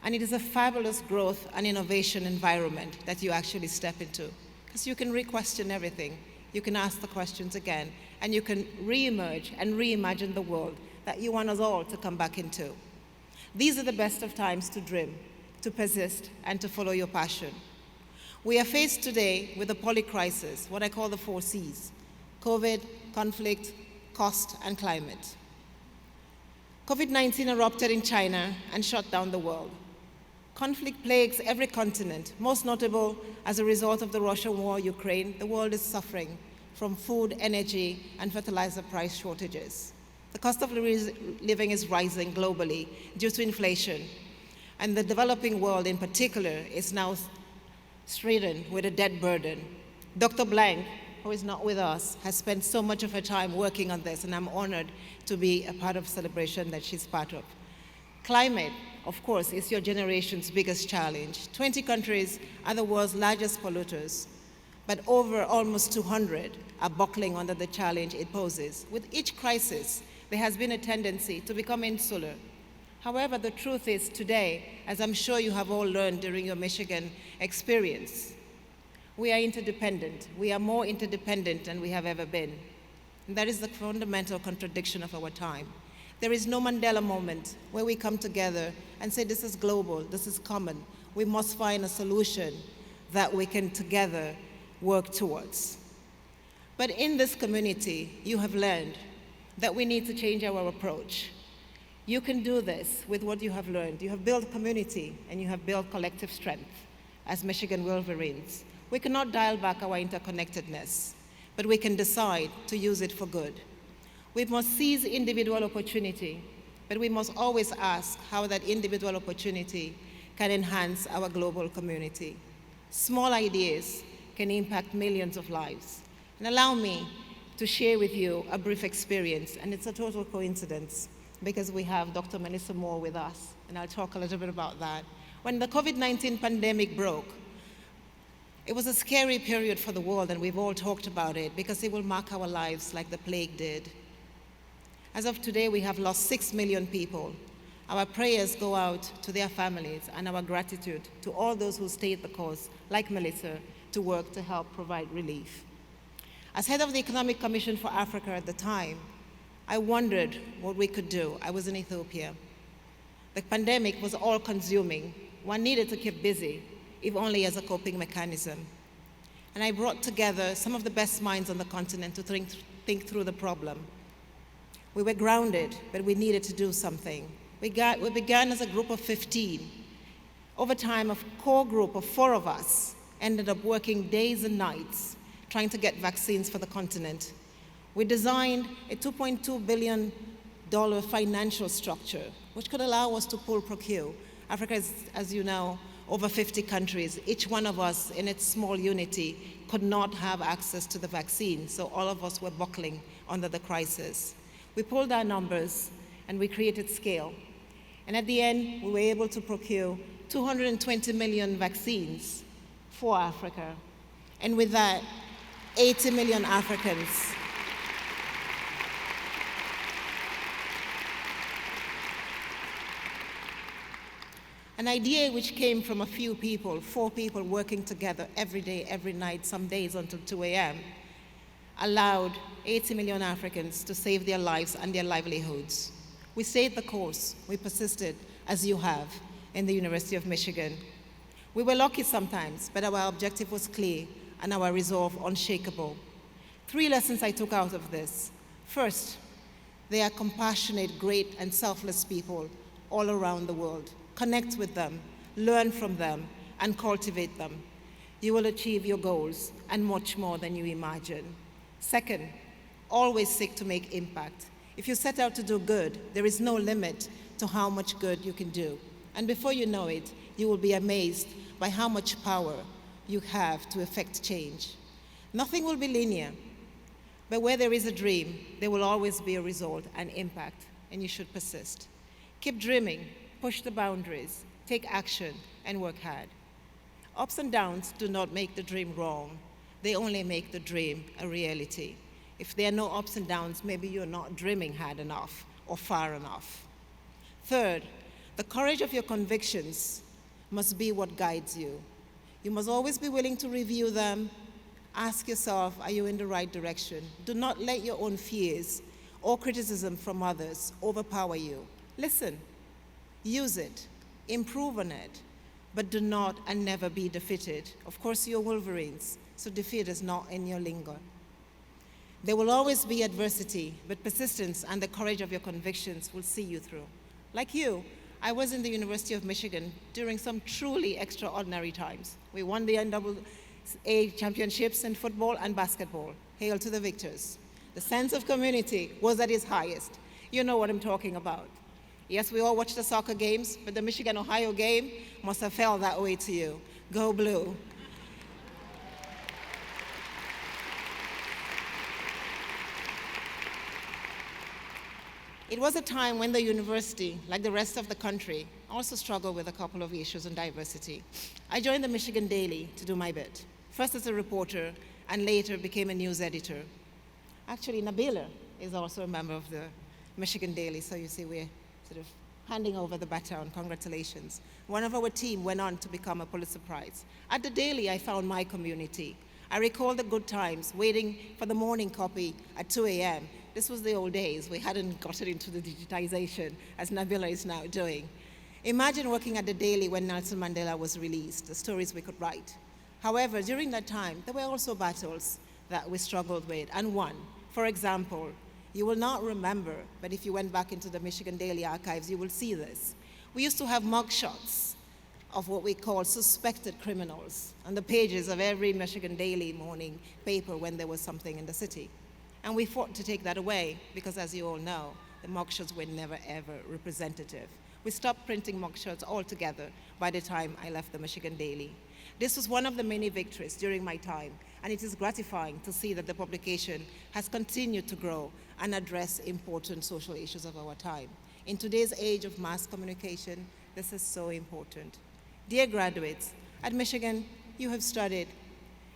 And it is a fabulous growth and innovation environment that you actually step into, because you can re-question everything. You can ask the questions again, and you can re-emerge and reimagine the world that you want us all to come back into. These are the best of times to dream, to persist, and to follow your passion. We are faced today with a polycrisis, what I call the 4 Cs: COVID, conflict, cost, and climate. COVID-19 erupted in China and shut down the world. Conflict plagues every continent, most notable as a result of the Russian war in Ukraine. The world is suffering from food, energy, and fertilizer price shortages. The cost of living is rising globally due to inflation, and the developing world in particular is now stricken with a debt burden. Dr. Blank, who is not with us, has spent so much of her time working on this, and I'm honored to be a part of the celebration that she's part of. Climate, of course, is your generation's biggest challenge. 20 countries are the world's largest polluters, but over almost 200 are buckling under the challenge it poses. With each crisis, there has been a tendency to become insular. However, the truth is today, as I'm sure you have all learned during your Michigan experience, we are interdependent. We are more interdependent than we have ever been. And that is the fundamental contradiction of our time. There is no Mandela moment where we come together and say, this is global, this is common. We must find a solution that we can together work towards. But in this community, you have learned that we need to change our approach. You can do this with what you have learned. You have built community and you have built collective strength as Michigan Wolverines. We cannot dial back our interconnectedness, but we can decide to use it for good. We must seize individual opportunity, but we must always ask how that individual opportunity can enhance our global community. Small ideas can impact millions of lives. And allow me to share with you a brief experience, and it's a total coincidence because we have Dr. Melissa Moore with us, and I'll talk a little bit about that. When the COVID-19 pandemic broke, it was a scary period for the world, and we've all talked about it because it will mark our lives like the plague did. As of today, we have lost 6 million people, Our prayers go out to their families and our gratitude to all those who stayed the course, like Melissa, to work to help provide relief. As head of the Economic Commission for Africa at the time, I wondered what we could do. I was in Ethiopia. The pandemic was all-consuming. One needed to keep busy, if only as a coping mechanism. And I brought together some of the best minds on the continent to think through the problem. We were grounded, but we needed to do something. We began as a group of 15. Over time, a core group of 4 of us ended up working days and nights trying to get vaccines for the continent. We designed a $2.2 billion financial structure, which could allow us to procure. Africa is, as you know, over 50 countries. Each one of us in its small unity could not have access to the vaccine, so all of us were buckling under the crisis. We pulled our numbers and we created scale. And at the end, we were able to procure 220 million vaccines for Africa. And with that, 80 million Africans an idea which came from a few people, 4 people working together every day, every night, some days until 2 a.m., allowed 80 million Africans to save their lives and their livelihoods. We stayed the course. We persisted, as you have, in the University of Michigan. We were lucky sometimes, but our objective was clear and our resolve unshakable. 3 lessons I took out of this. First, they are compassionate, great, and selfless people all around the world. Connect with them, learn from them, and cultivate them. You will achieve your goals and much more than you imagine. Second, always seek to make impact. If you set out to do good, there is no limit to how much good you can do. And before you know it, you will be amazed by how much power you have to effect change. Nothing will be linear, but where there is a dream, there will always be a result and impact, and you should persist. Keep dreaming, push the boundaries, take action, and work hard. Ups and downs do not make the dream wrong. They only make the dream a reality. If there are no ups and downs, maybe you're not dreaming hard enough or far enough. Third, the courage of your convictions must be what guides you. You must always be willing to review them. Ask yourself, are you in the right direction? Do not let your own fears or criticism from others overpower you. Listen, use it, improve on it, but do not and never be defeated. Of course, you're Wolverines, so defeat is not in your lingo. There will always be adversity, but persistence and the courage of your convictions will see you through. Like you, I was in the University of Michigan during some truly extraordinary times. We won the NCAA championships in football and basketball. Hail to the victors. The sense of community was at its highest. You know what I'm talking about. Yes, we all watched the soccer games, but the Michigan-Ohio game must have felt that way to you. Go Blue. It was a time when the university, like the rest of the country, also struggled with a couple of issues on diversity. I joined the Michigan Daily to do my bit, first as a reporter and later became a news editor. Actually, Nabila is also a member of the Michigan Daily, so you see we're sort of handing over the baton. Congratulations. One of our team went on to become a Pulitzer Prize. At the Daily, I found my community. I recall the good times, waiting for the morning copy at 2 a.m. This was the old days. We hadn't gotten into the digitization, as Nabila is now doing. Imagine working at the Daily when Nelson Mandela was released, the stories we could write. However, during that time, there were also battles that we struggled with and won. For example, you will not remember, but if you went back into the Michigan Daily archives, you will see this. We used to have mugshots of what we call suspected criminals on the pages of every Michigan Daily morning paper when there was something in the city. And we fought to take that away because, as you all know, the mugshots were never, ever representative. We stopped printing mugshots altogether by the time I left the Michigan Daily. This was one of the many victories during my time, and it is gratifying to see that the publication has continued to grow and address important social issues of our time. In today's age of mass communication, this is so important. Dear graduates, at Michigan, you have studied.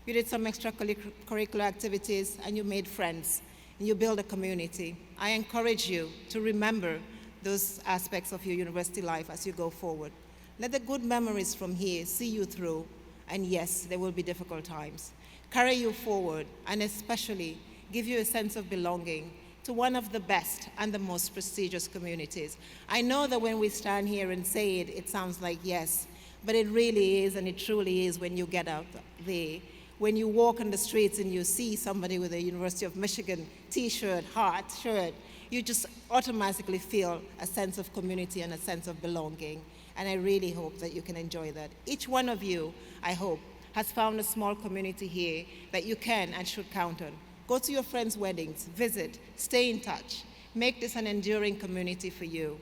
You did some extracurricular activities, and you made friends, and you built a community. I encourage you to remember those aspects of your university life as you go forward. Let the good memories from here see you through, and yes, there will be difficult times. Carry you forward, and especially give you a sense of belonging to one of the best and the most prestigious communities. I know that when we stand here and say it, it sounds like yes, but it really is, and it truly is when you get out there. When you walk on the streets and you see somebody with a University of Michigan t-shirt, heart, shirt, you just automatically feel a sense of community and a sense of belonging. And I really hope that you can enjoy that. Each one of you, I hope, has found a small community here that you can and should count on. Go to your friends' weddings, visit, stay in touch. Make this an enduring community for you.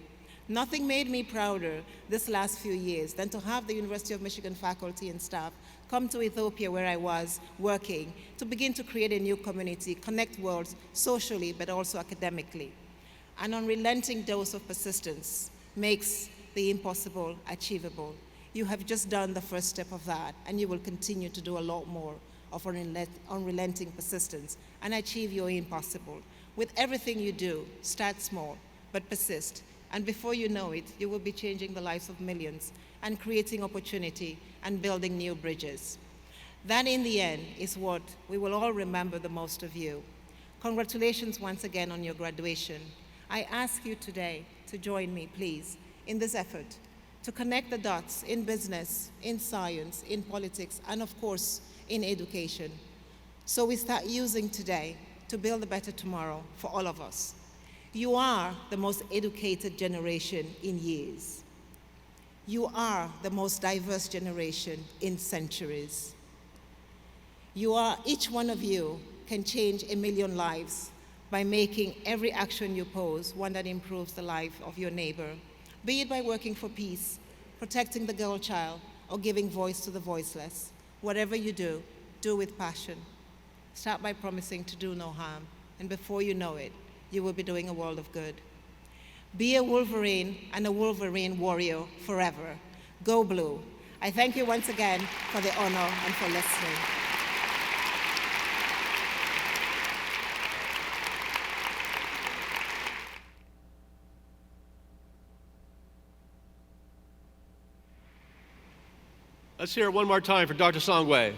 Nothing made me prouder this last few years than to have the University of Michigan faculty and staff come to Ethiopia, where I was working, to begin to create a new community, connect worlds socially, but also academically. An unrelenting dose of persistence makes the impossible achievable. You have just done the first step of that, and you will continue to do a lot more of unrelenting persistence and achieve your impossible. With everything you do, start small, but persist. And before you know it, you will be changing the lives of millions and creating opportunity and building new bridges. That, in the end, is what we will all remember the most of you. Congratulations once again on your graduation. I ask you today to join me, please, in this effort to connect the dots in business, in science, in politics, and of course, in education. So we start using today to build a better tomorrow for all of us. You are the most educated generation in years. You are the most diverse generation in centuries. Each one of you can change 1 million lives by making every action you pose one that improves the life of your neighbor, be it by working for peace, protecting the girl child, or giving voice to the voiceless. Whatever you do, do with passion. Start by promising to do no harm, and before you know it, you will be doing a world of good. Be a Wolverine and a Wolverine warrior forever. Go Blue. I thank you once again for the honor and for listening. Let's hear it one more time for Dr. Songwe.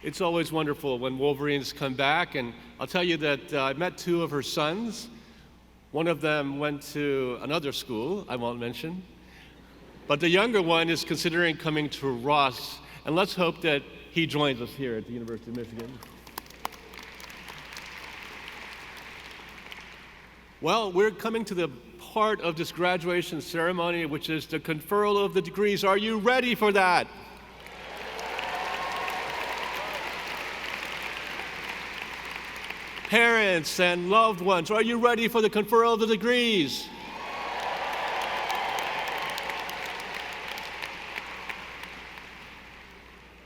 It's always wonderful when Wolverines come back, and I'll tell you that I met 2 of her sons. One of them went to another school, I won't mention, but the younger one is considering coming to Ross, and let's hope that he joins us here at the University of Michigan. Well, we're coming to the part of this graduation ceremony, which is the conferral of the degrees. Are you ready for that? Parents and loved ones, are you ready for the conferral of the degrees?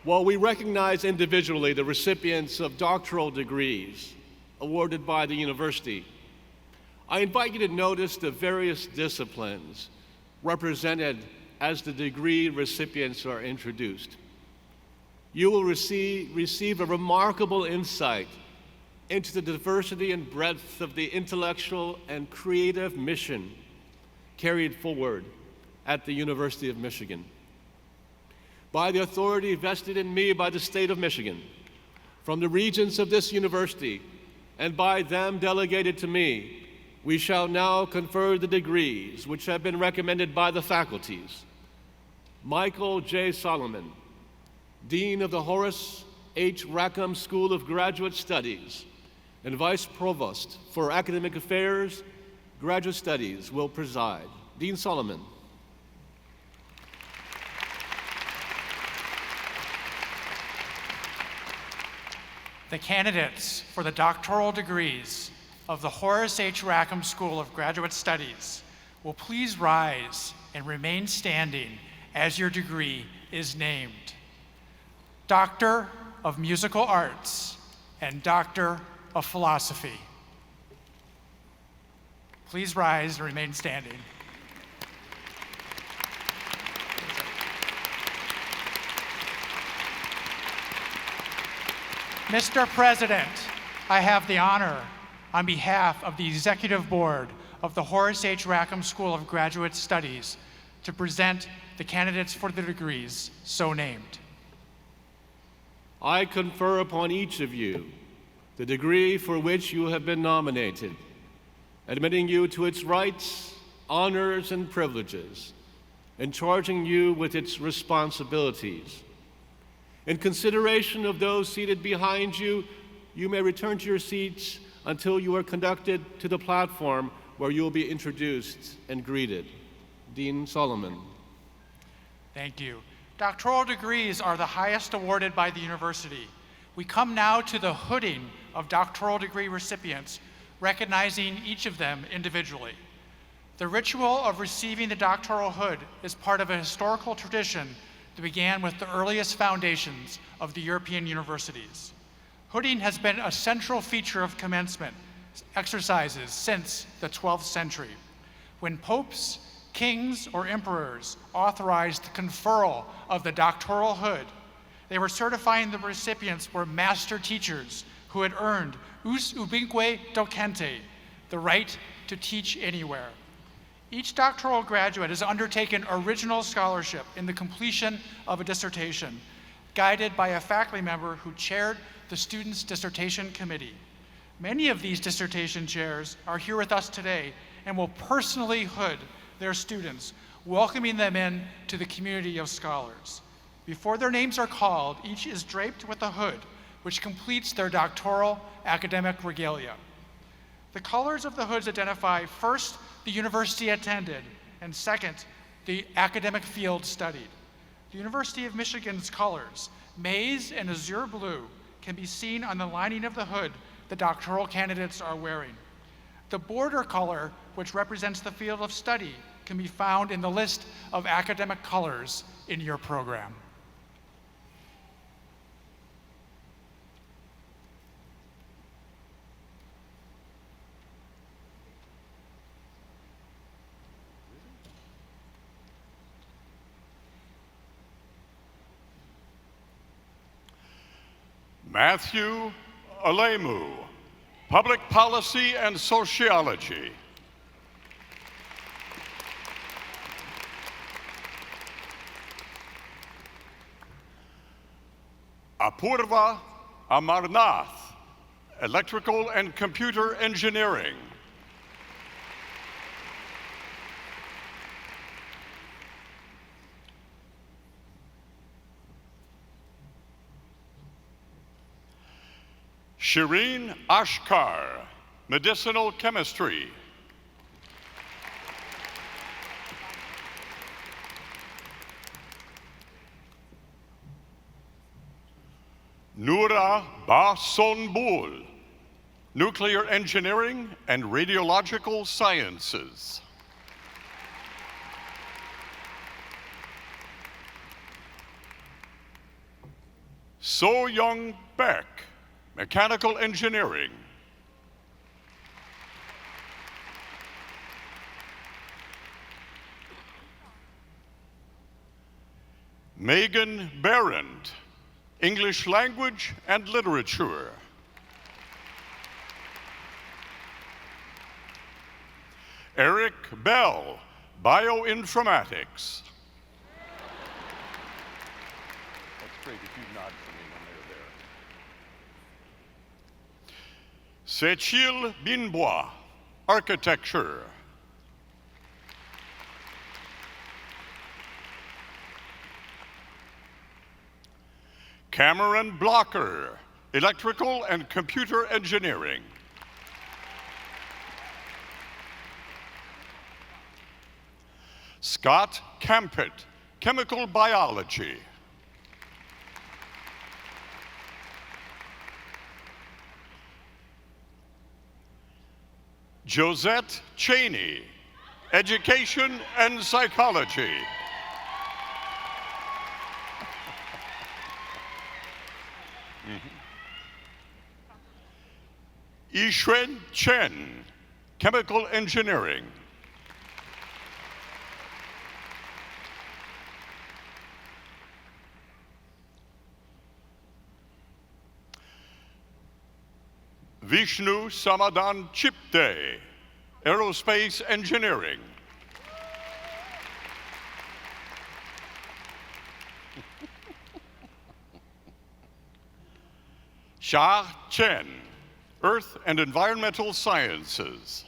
Well, we recognize individually the recipients of doctoral degrees awarded by the university. I invite you to notice the various disciplines represented as the degree recipients are introduced. You will receive a remarkable insight into the diversity and breadth of the intellectual and creative mission carried forward at the University of Michigan. By the authority vested in me by the state of Michigan, from the regents of this university, and by them delegated to me, we shall now confer the degrees which have been recommended by the faculties. Michael J. Solomon, Dean of the Horace H. Rackham School of Graduate Studies and Vice Provost for Academic Affairs, Graduate Studies, will preside. Dean Solomon. The candidates for the doctoral degrees of the Horace H. Rackham School of Graduate Studies will please rise and remain standing as your degree is named. Doctor of Musical Arts and Doctor of Philosophy. Please rise and remain standing. Mr. President, I have the honor, on behalf of the Executive Board of the Horace H. Rackham School of Graduate Studies, to present the candidates for the degrees so named. I confer upon each of you the degree for which you have been nominated, admitting you to its rights, honors, and privileges, and charging you with its responsibilities. In consideration of those seated behind you, you may return to your seats until you are conducted to the platform where you will be introduced and greeted. Dean Solomon. Thank you. Doctoral degrees are the highest awarded by the university. We come now to the hooding of doctoral degree recipients, recognizing each of them individually. The ritual of receiving the doctoral hood is part of a historical tradition that began with the earliest foundations of the European universities. Hooding has been a central feature of commencement exercises since the 12th century, when popes, kings, or emperors authorized the conferral of the doctoral hood. They were certifying the recipients were master teachers who had earned us ubique docente, the right to teach anywhere. Each doctoral graduate has undertaken original scholarship in the completion of a dissertation, guided by a faculty member who chaired the student's dissertation committee. Many of these dissertation chairs are here with us today and will personally hood their students, welcoming them in to the community of scholars. Before their names are called, each is draped with a hood, which completes their doctoral academic regalia. The colors of the hoods identify, first, the university attended, and second, the academic field studied. The University of Michigan's colors, maize and azure blue, can be seen on the lining of the hood the doctoral candidates are wearing. The border color, which represents the field of study, can be found in the list of academic colors in your program. Matthew Alemu, Public Policy and Sociology. Apurva Amarnath, Electrical and Computer Engineering. Shireen Ashkar, Medicinal Chemistry. Noura Basonbul, Nuclear Engineering and Radiological Sciences. So Young Beck, Mechanical Engineering. Megan Berendt, English Language and Literature. Eric Bell, Bioinformatics. That's great if you nod for me when they're there. Cécile Binbois, Architecture. Cameron Blocker, Electrical and Computer Engineering. Scott Campett, Chemical Biology. Josette Cheney, Education and Psychology. Yixuan Chen, Chemical Engineering. Vishnu Samadan Chipte, Aerospace Engineering. Xia Chen, Earth and Environmental Sciences.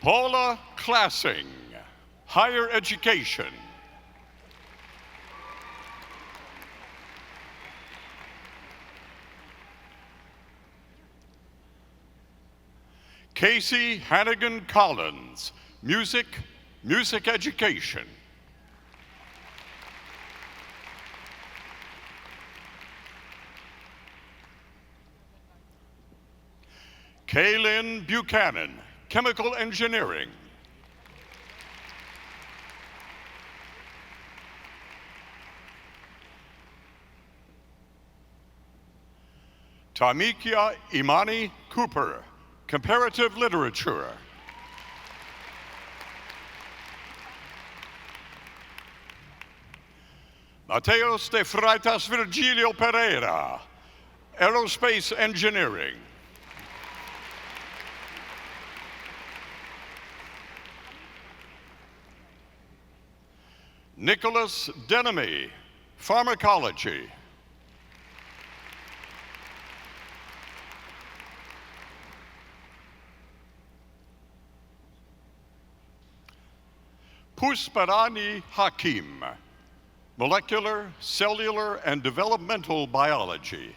Paula Klassing, Higher Education. Casey Hannigan Collins, Music Education. Kaylin Buchanan, Chemical Engineering. Tamikia Imani Cooper, Comparative Literature. Mateos de Freitas Virgilio Pereira, Aerospace Engineering. Nicholas Denemy, Pharmacology. Pusparani Hakim, Molecular, Cellular, and Developmental Biology.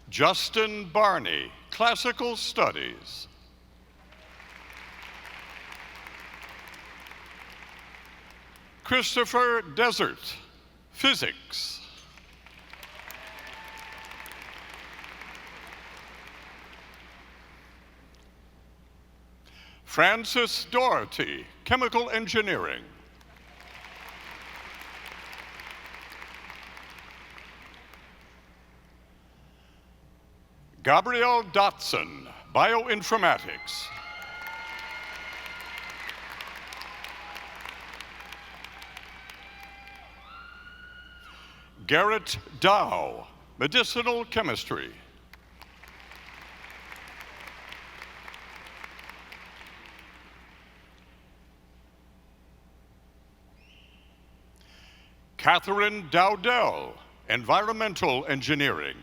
Justin Barney, Classical Studies. Christopher Desert, Physics. Francis Doherty, Chemical Engineering. Gabrielle Dotson, Bioinformatics. Garrett Dow, Medicinal Chemistry. Catherine Dowdell, Environmental Engineering.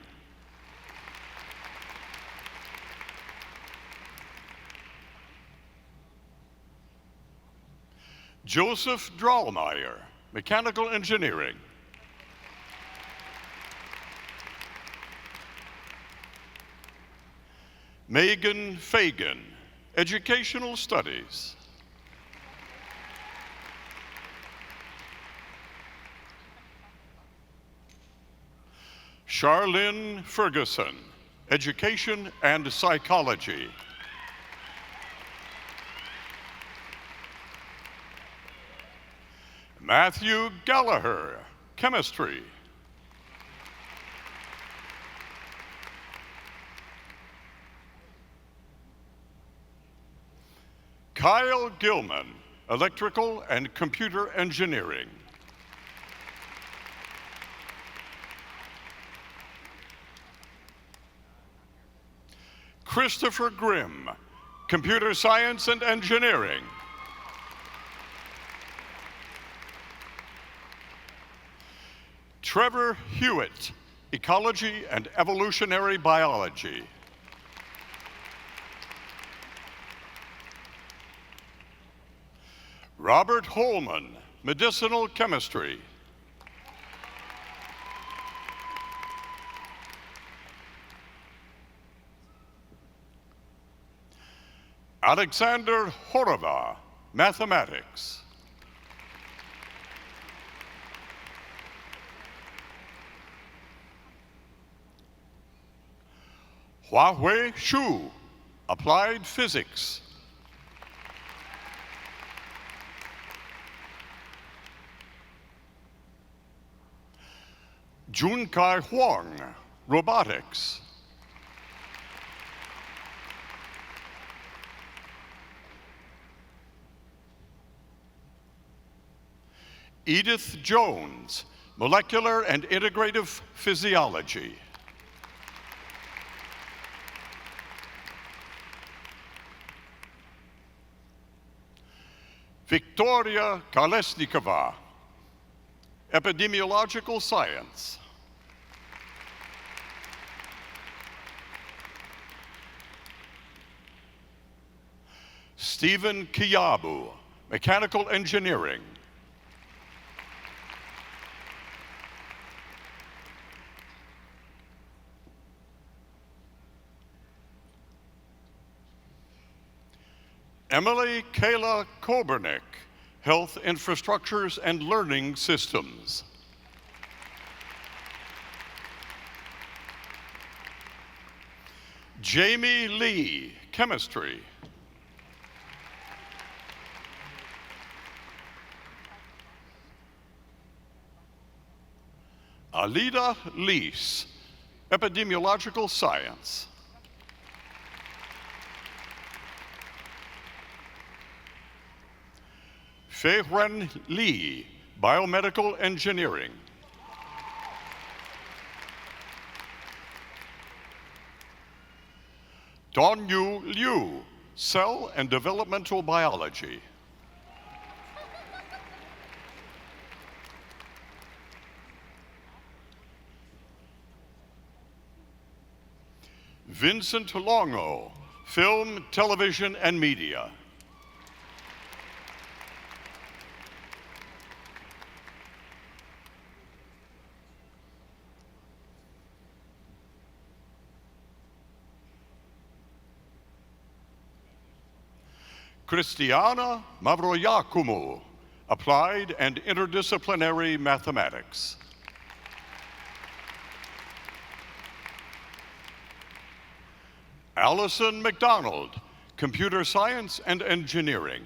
Joseph Drallmeyer, Mechanical Engineering. Megan Fagan, Educational Studies. Charlene Ferguson, Education and Psychology. Matthew Gallagher, Chemistry. Kyle Gilman, Electrical and Computer Engineering. Christopher Grimm, Computer Science and Engineering. Trevor Hewitt, Ecology and Evolutionary Biology. Robert Holman, Medicinal Chemistry. Alexander Horova, Mathematics. Huawei Shu, Applied Physics. Junkai Huang, robotics. Edith Jones, molecular and integrative physiology. Victoria Kolesnikova, epidemiological science. Stephen Kiyabu, mechanical engineering. Emily Kayla Kobernick, health infrastructures and learning systems. Jamie Lee, chemistry. Alida Lees, epidemiological science. Fei-Huen Li, biomedical engineering. Dongyu Liu, cell and developmental biology. Vincent Longo, film, television, and media. Christiana Mavroyakumu, applied and interdisciplinary mathematics. Allison McDonald, computer science and engineering.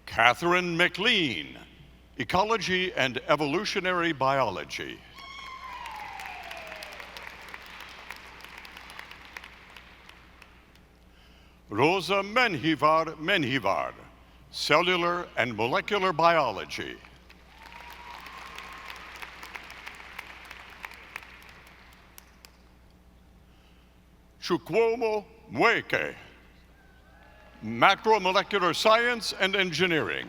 Catherine McLean, ecology and evolutionary biology. Rosa Menjivar, cellular and molecular biology. Chukwumo Mweke, macromolecular science and engineering.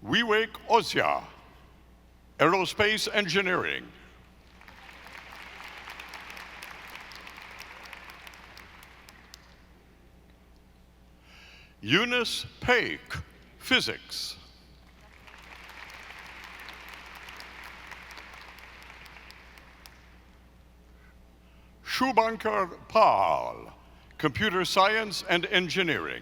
Wiwek Osya, aerospace engineering. Eunice Paik, physics. Shubhankar Pal, computer science and engineering.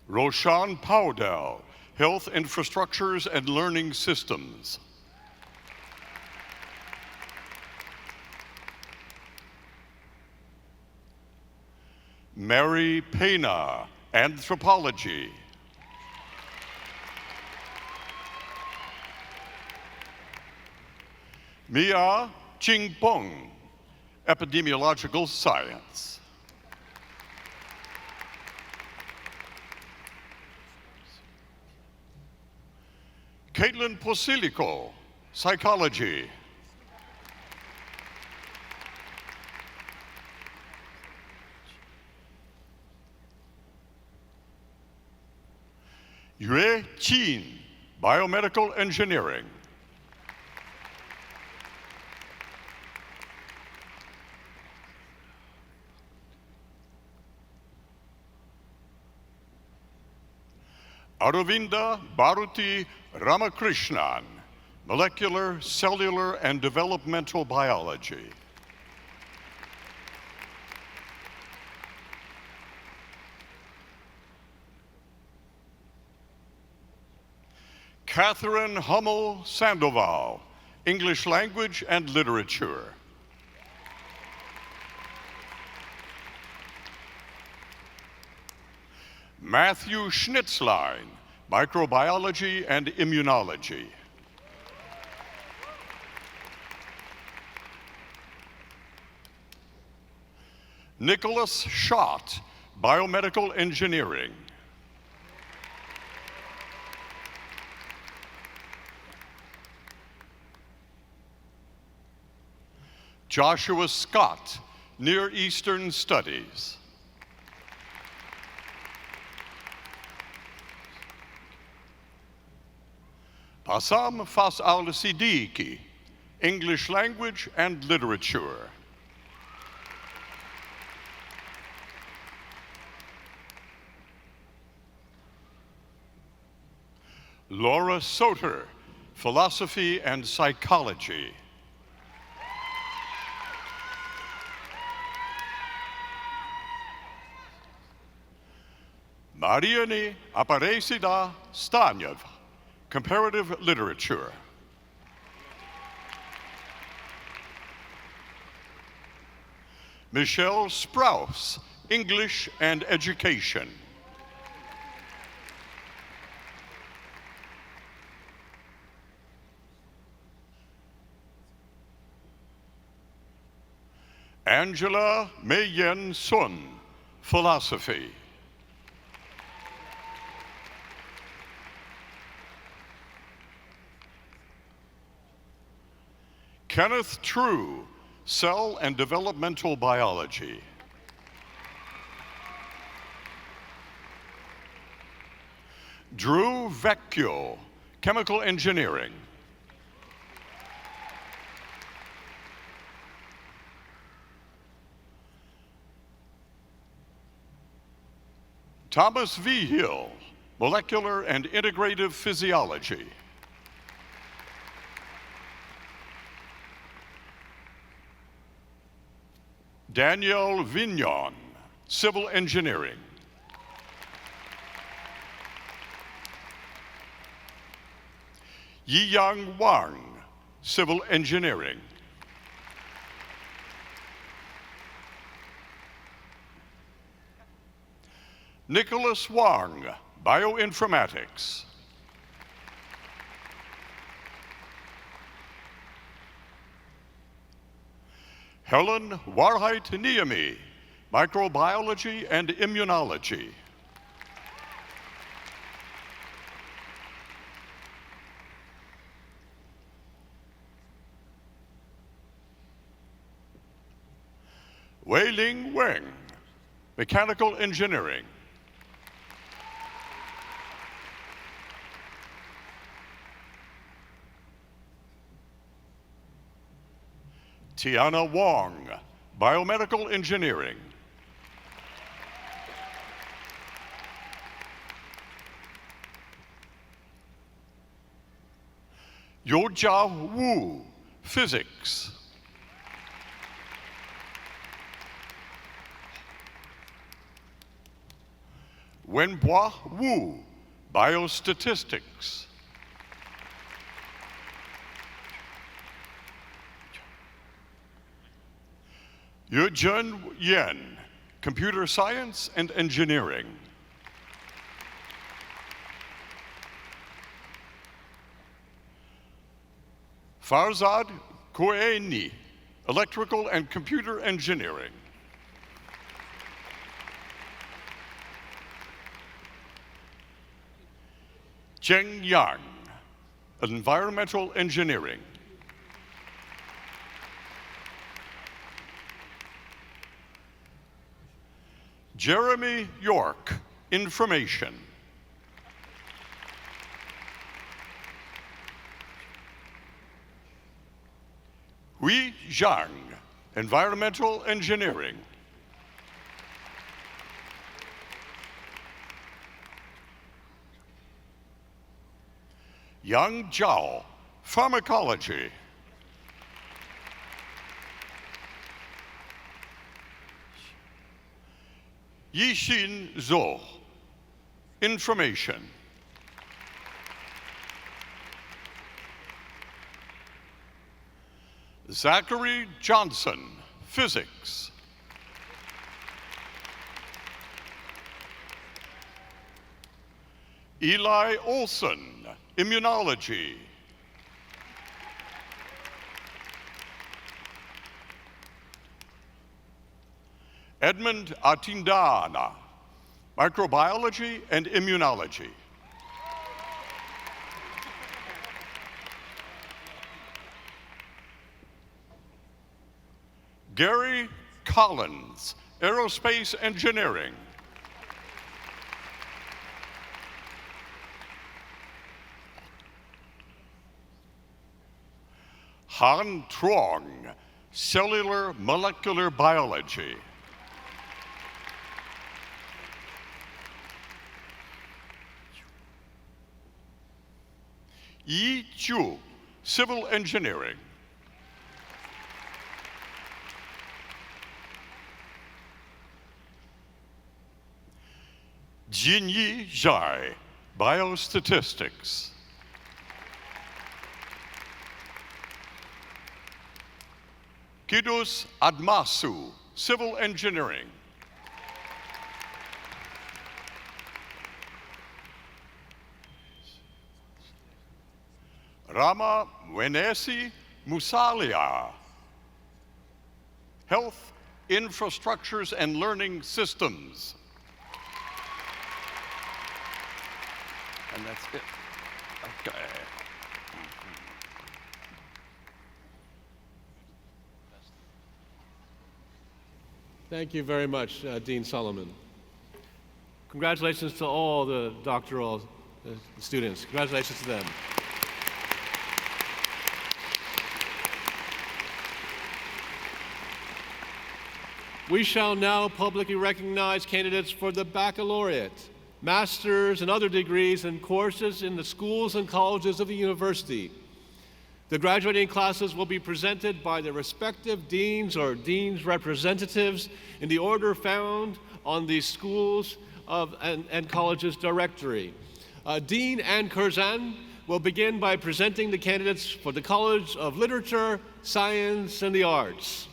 Roshan Powdell, health infrastructures and learning systems. Mary Pena, anthropology. Mia Chingpong, epidemiological science. Caitlin Posilico, psychology. Yue Qin, biomedical engineering. Aravinda Bharuti Ramakrishnan, molecular, cellular, and developmental biology. Catherine Hummel Sandoval, English Language and Literature. Matthew Schnitzlein, Microbiology and Immunology. Nicholas Schott, Biomedical Engineering. Joshua Scott, Near Eastern Studies. Bassam Fas al-Siddiqui, English Language and Literature. Laura Soter, Philosophy and Psychology. Mariany Aparecida Stanev, Comparative Literature. Michelle Sprouse, English and Education. Angela Mei-Yen Sun, Philosophy. Kenneth True, Cell and Developmental Biology. Drew Vecchio, Chemical Engineering. Thomas V. Hill, Molecular and Integrative Physiology. Danielle Vignon, Civil Engineering. Yiyang Wang, Civil Engineering. Nicholas Wang, Bioinformatics. Helen Warheit Niemi, Microbiology and Immunology. Wei-Ling Weng, Mechanical Engineering. Tiana Wong, Biomedical Engineering. Yojia Wu, Physics. Wenhua Wu, Biostatistics. Yujun Yen, Computer Science and Engineering. Farzad Koueni, Electrical and Computer Engineering. Zheng Yang, Environmental Engineering. Jeremy York, Information. Hui Zhang, Environmental Engineering. Yang Zhao, Pharmacology. Yixin Zhou, Information. Zachary Johnson, Physics. Eli Olson, Immunology. Edmund Atindana, Microbiology and Immunology. Gary Collins, Aerospace Engineering. Han Truong, Cellular Molecular Biology. Yi Chu, Civil Engineering. Jinyi Zhai, Biostatistics. Kidus Admasu, Civil Engineering. Rama Wenesi Musalia, Health, Infrastructures and Learning Systems. And that's it. Okay. Thank you very much, Dean Solomon. Congratulations to all the doctoral students. Congratulations to them. We shall now publicly recognize candidates for the baccalaureate, master's, and other degrees and courses in the schools and colleges of the university. The graduating classes will be presented by their respective deans or dean's representatives in the order found on the schools and colleges directory. Dean Ann Curzan will begin by presenting the candidates for the College of Literature, Science, and the Arts.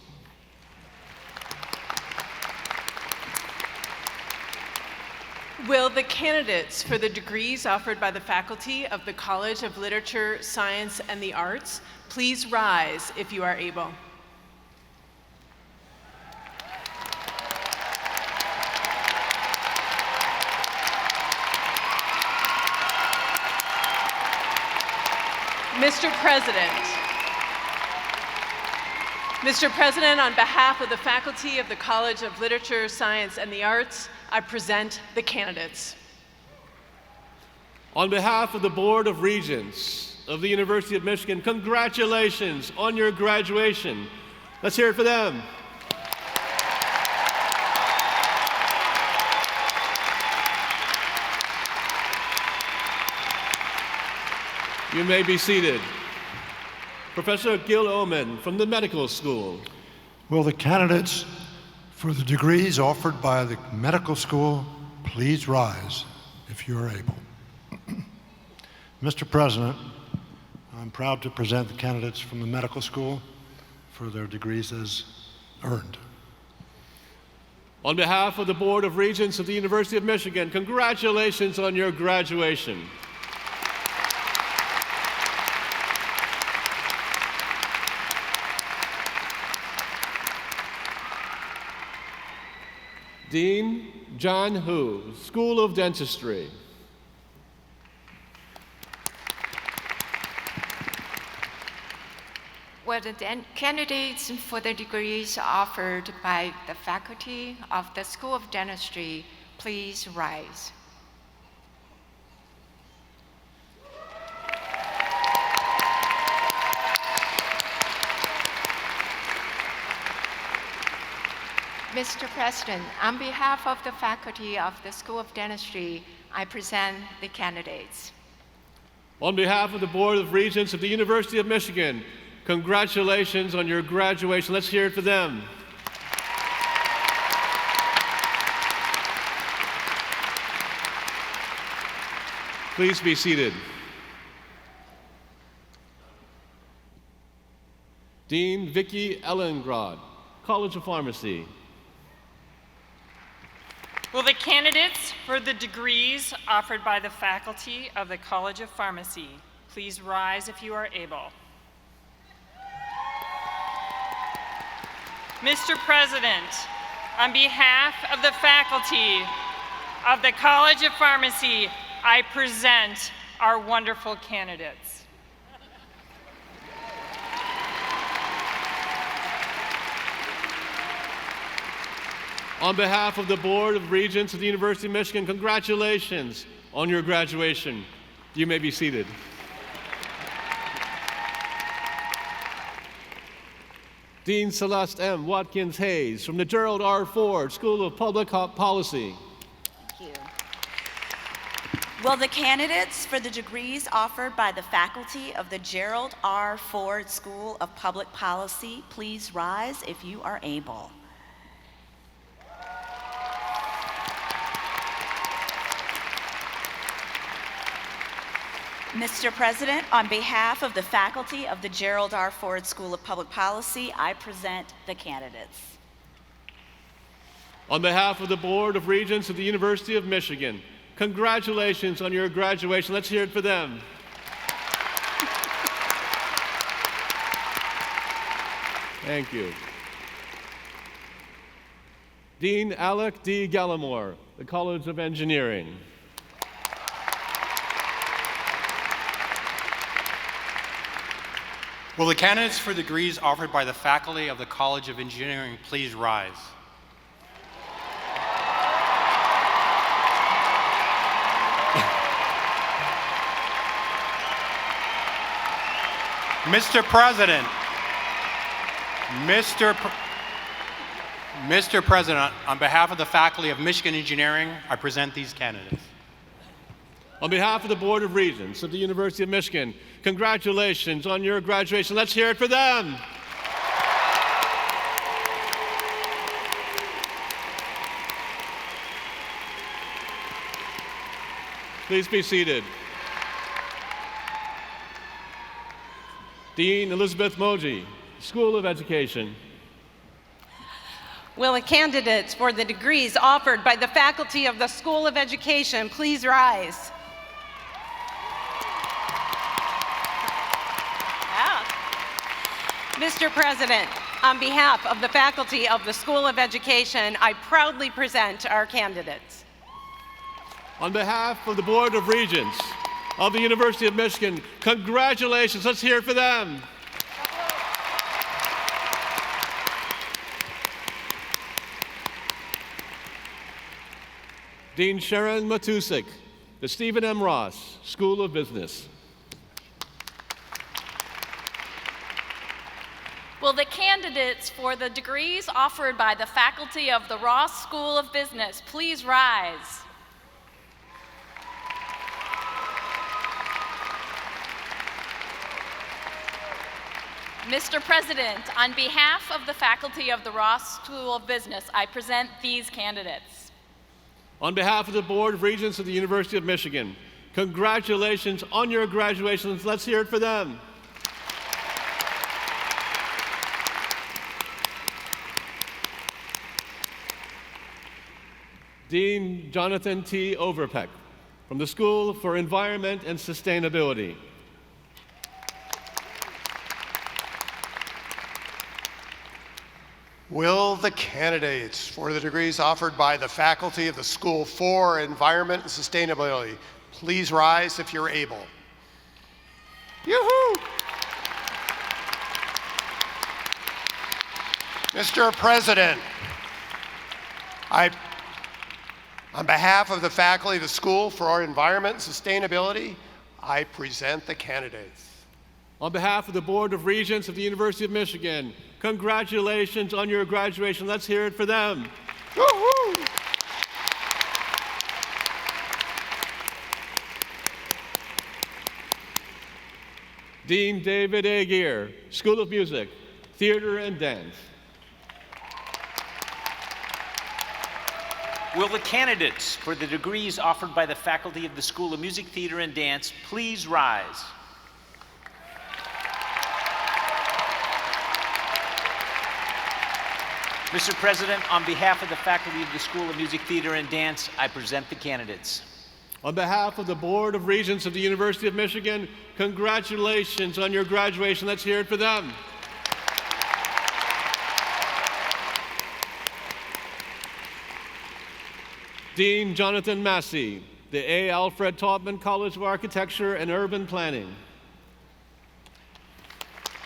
Will the candidates for the degrees offered by the faculty of the College of Literature, Science, and the Arts please rise if you are able? Mr. President, on behalf of the faculty of the College of Literature, Science, and the Arts, I present the candidates. On behalf of the Board of Regents of the University of Michigan, congratulations on your graduation. Let's hear it for them. You may be seated. Professor Gil Omen from the Medical School. Will the candidates for the degrees offered by the medical school please rise if you are able? Mr. President, I'm proud to present the candidates from the medical school for their degrees as earned. On behalf of the Board of Regents of the University of Michigan, congratulations on your graduation. Dean John Hu, School of Dentistry. Will the candidates for the degrees offered by the faculty of the School of Dentistry please rise? Mr. President, on behalf of the faculty of the School of Dentistry, I present the candidates. On behalf of the Board of Regents of the University of Michigan, congratulations on your graduation. Let's hear it for them. Please be seated. Dean Vicki Ellengrod, College of Pharmacy. Will the candidates for the degrees offered by the faculty of the College of Pharmacy please rise if you are able? Mr. President, on behalf of the faculty of the College of Pharmacy, I present our wonderful candidates. On behalf of the Board of Regents of the University of Michigan, congratulations on your graduation. You may be seated. Dean Celeste M. Watkins Hayes from the Gerald R. Ford School of Public Policy. Thank you. Will the candidates for the degrees offered by the faculty of the Gerald R. Ford School of Public Policy please rise if you are able? Mr. President, on behalf of the faculty of the Gerald R. Ford School of Public Policy, I present the candidates. On behalf of the Board of Regents of the University of Michigan, congratulations on your graduation. Let's hear it for them. Thank you. Dean Alec D. Gallimore, the College of Engineering. Will the candidates for degrees offered by the faculty of the College of Engineering please rise? Mr. President, Mr. President, on behalf of the faculty of Michigan Engineering, I present these candidates. On behalf of the Board of Regents of the University of Michigan, congratulations on your graduation. Let's hear it for them. Please be seated. Dean Elizabeth Moji, School of Education. Will the candidates for the degrees offered by the faculty of the School of Education please rise? Mr. President, on behalf of the faculty of the School of Education, I proudly present our candidates. On behalf of the Board of Regents of the University of Michigan, congratulations. Let's hear it for them. Dean Sharon Matusik, the Stephen M. Ross School of Business. Will the candidates for the degrees offered by the faculty of the Ross School of Business please rise? Mr. President, on behalf of the faculty of the Ross School of Business, I present these candidates. On behalf of the Board of Regents of the University of Michigan, congratulations on your graduations. Let's hear it for them. Dean Jonathan T. Overpeck from the School for Environment and Sustainability. Will the candidates for the degrees offered by the faculty of the School for Environment and Sustainability please rise if you're able? Yoo-hoo! Mr. President, on behalf of the faculty of the School for Environment and Sustainability, I present the candidates. On behalf of the Board of Regents of the University of Michigan, congratulations on your graduation. Let's hear it for them. Woo-hoo! Dean David A. Gear, School of Music, Theater and Dance. Will the candidates for the degrees offered by the faculty of the School of Music, Theater, and Dance please rise? Mr. President, on behalf of the faculty of the School of Music, Theater, and Dance, I present the candidates. On behalf of the Board of Regents of the University of Michigan, congratulations on your graduation. Let's hear it for them. Dean Jonathan Massey, the A. Alfred Taubman College of Architecture and Urban Planning.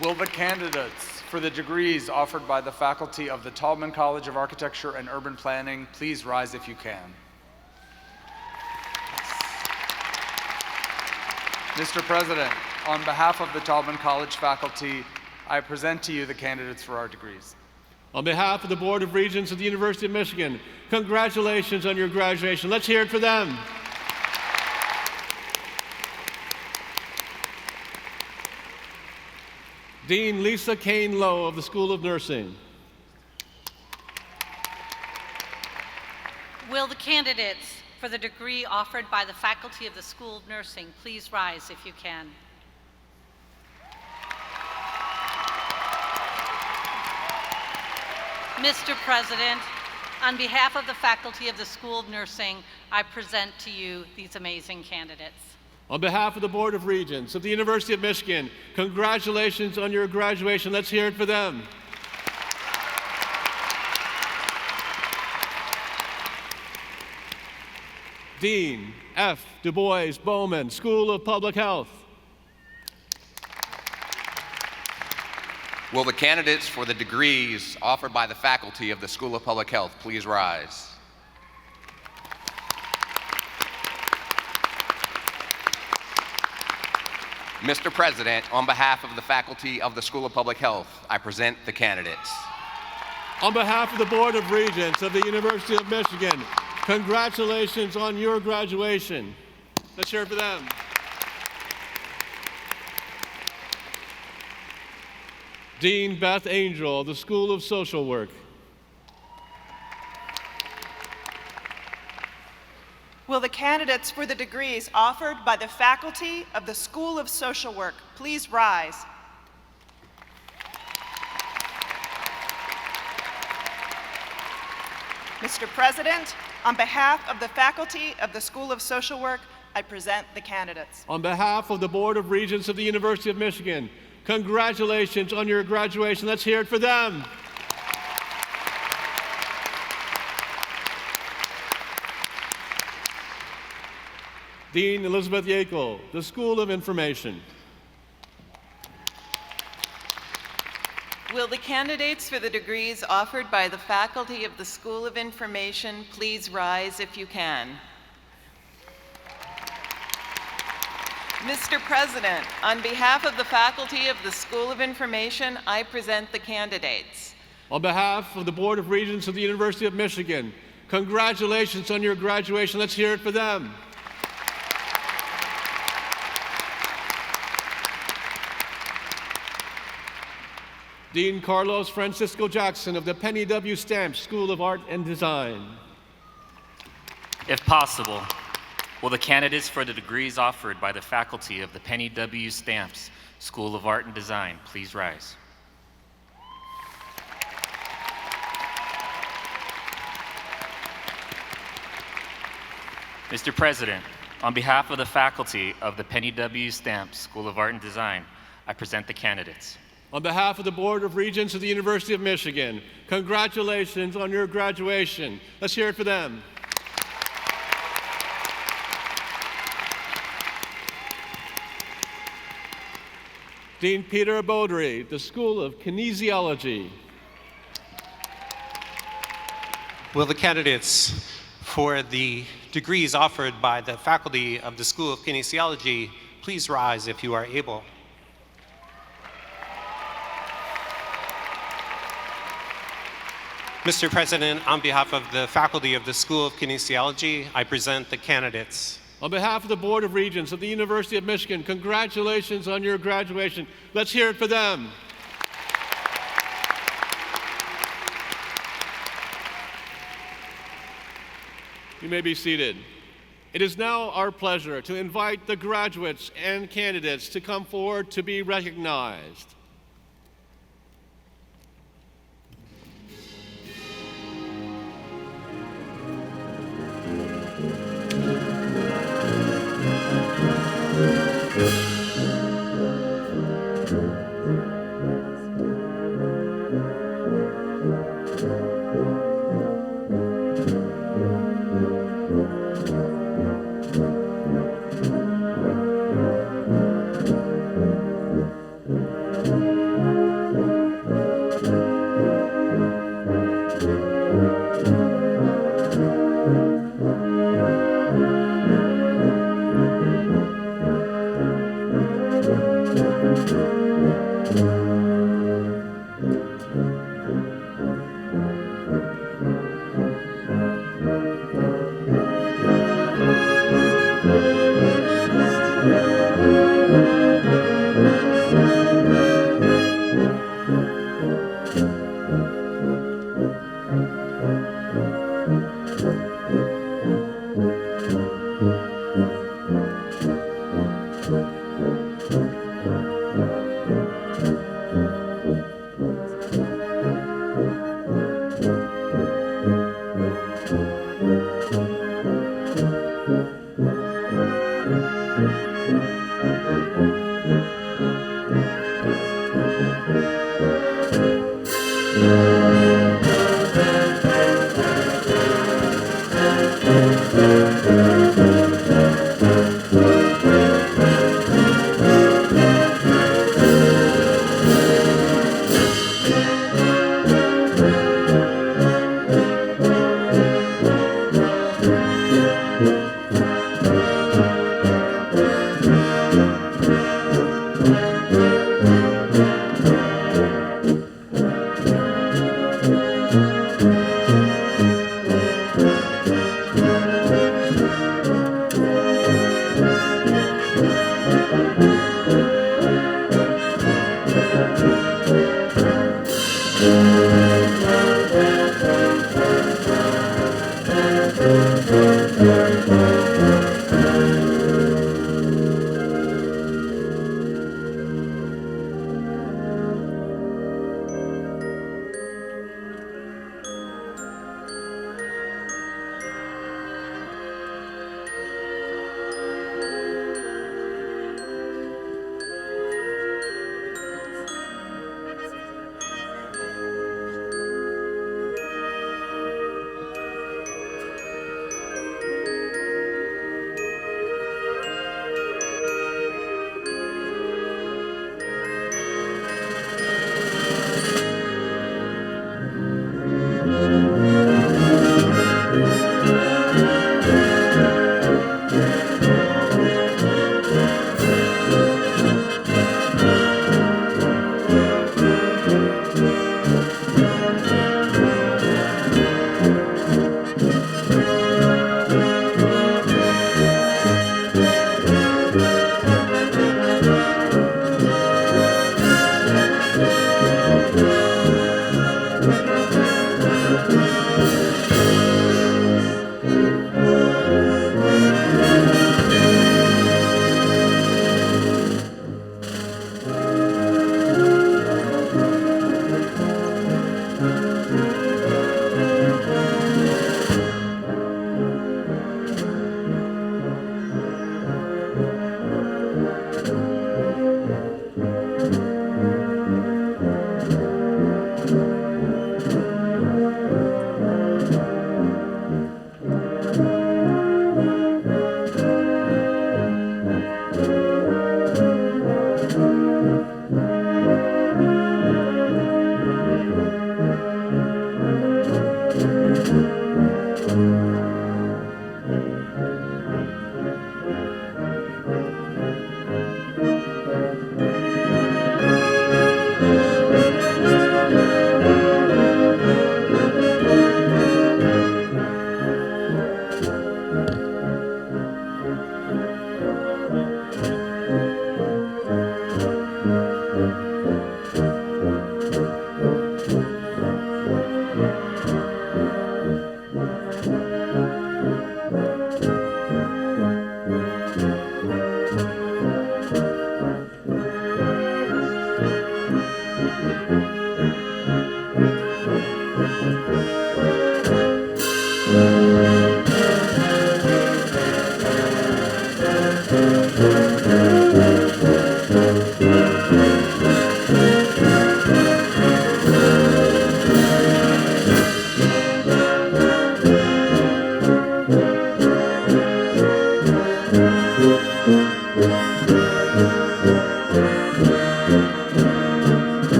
Will the candidates for the degrees offered by the faculty of the Taubman College of Architecture and Urban Planning please rise if you can? Mr. President, on behalf of the Taubman College faculty, I present to you the candidates for our degrees. On behalf of the Board of Regents of the University of Michigan, congratulations on your graduation. Let's hear it for them. Dean Lisa Kane Lowe of the School of Nursing. Will the candidates for the degree offered by the faculty of the School of Nursing please rise if you can? Mr. President, on behalf of the faculty of the School of Nursing, I present to you these amazing candidates. On behalf of the Board of Regents of the University of Michigan, congratulations on your graduation. Let's hear it for them. Dean F. Du Bois Bowman, School of Public Health. Will the candidates for the degrees offered by the faculty of the School of Public Health please rise? Mr. President, on behalf of the faculty of the School of Public Health, I present the candidates. On behalf of the Board of Regents of the University of Michigan, congratulations on your graduation. Let's hear it for them. Dean Beth Angel of the School of Social Work. Will the candidates for the degrees offered by the faculty of the School of Social Work please rise? Mr. President, on behalf of the faculty of the School of Social Work, I present the candidates. On behalf of the Board of Regents of the University of Michigan, congratulations on your graduation. Let's hear it for them. Dean Elizabeth Yackel, the School of Information. Will the candidates for the degrees offered by the faculty of the School of Information please rise if you can? Mr. President, on behalf of the faculty of the School of Information, I present the candidates. On behalf of the Board of Regents of the University of Michigan, congratulations on your graduation. Let's hear it for them. Dean Carlos Francisco Jackson of the Penny W. Stamps School of Art and Design. If possible, will the candidates for the degrees offered by the faculty of the Penny W. Stamps School of Art and Design please rise? Mr. President, on behalf of the faculty of the Penny W. Stamps School of Art and Design, I present the candidates. On behalf of the Board of Regents of the University of Michigan, congratulations on your graduation. Let's hear it for them. Dean Peter Beaudry, the School of Kinesiology. Will the candidates for the degrees offered by the faculty of the School of Kinesiology please rise if you are able? Mr. President, on behalf of the faculty of the School of Kinesiology, I present the candidates. On behalf of the Board of Regents of the University of Michigan, congratulations on your graduation. Let's hear it for them. You may be seated. It is now our pleasure to invite the graduates and candidates to come forward to be recognized.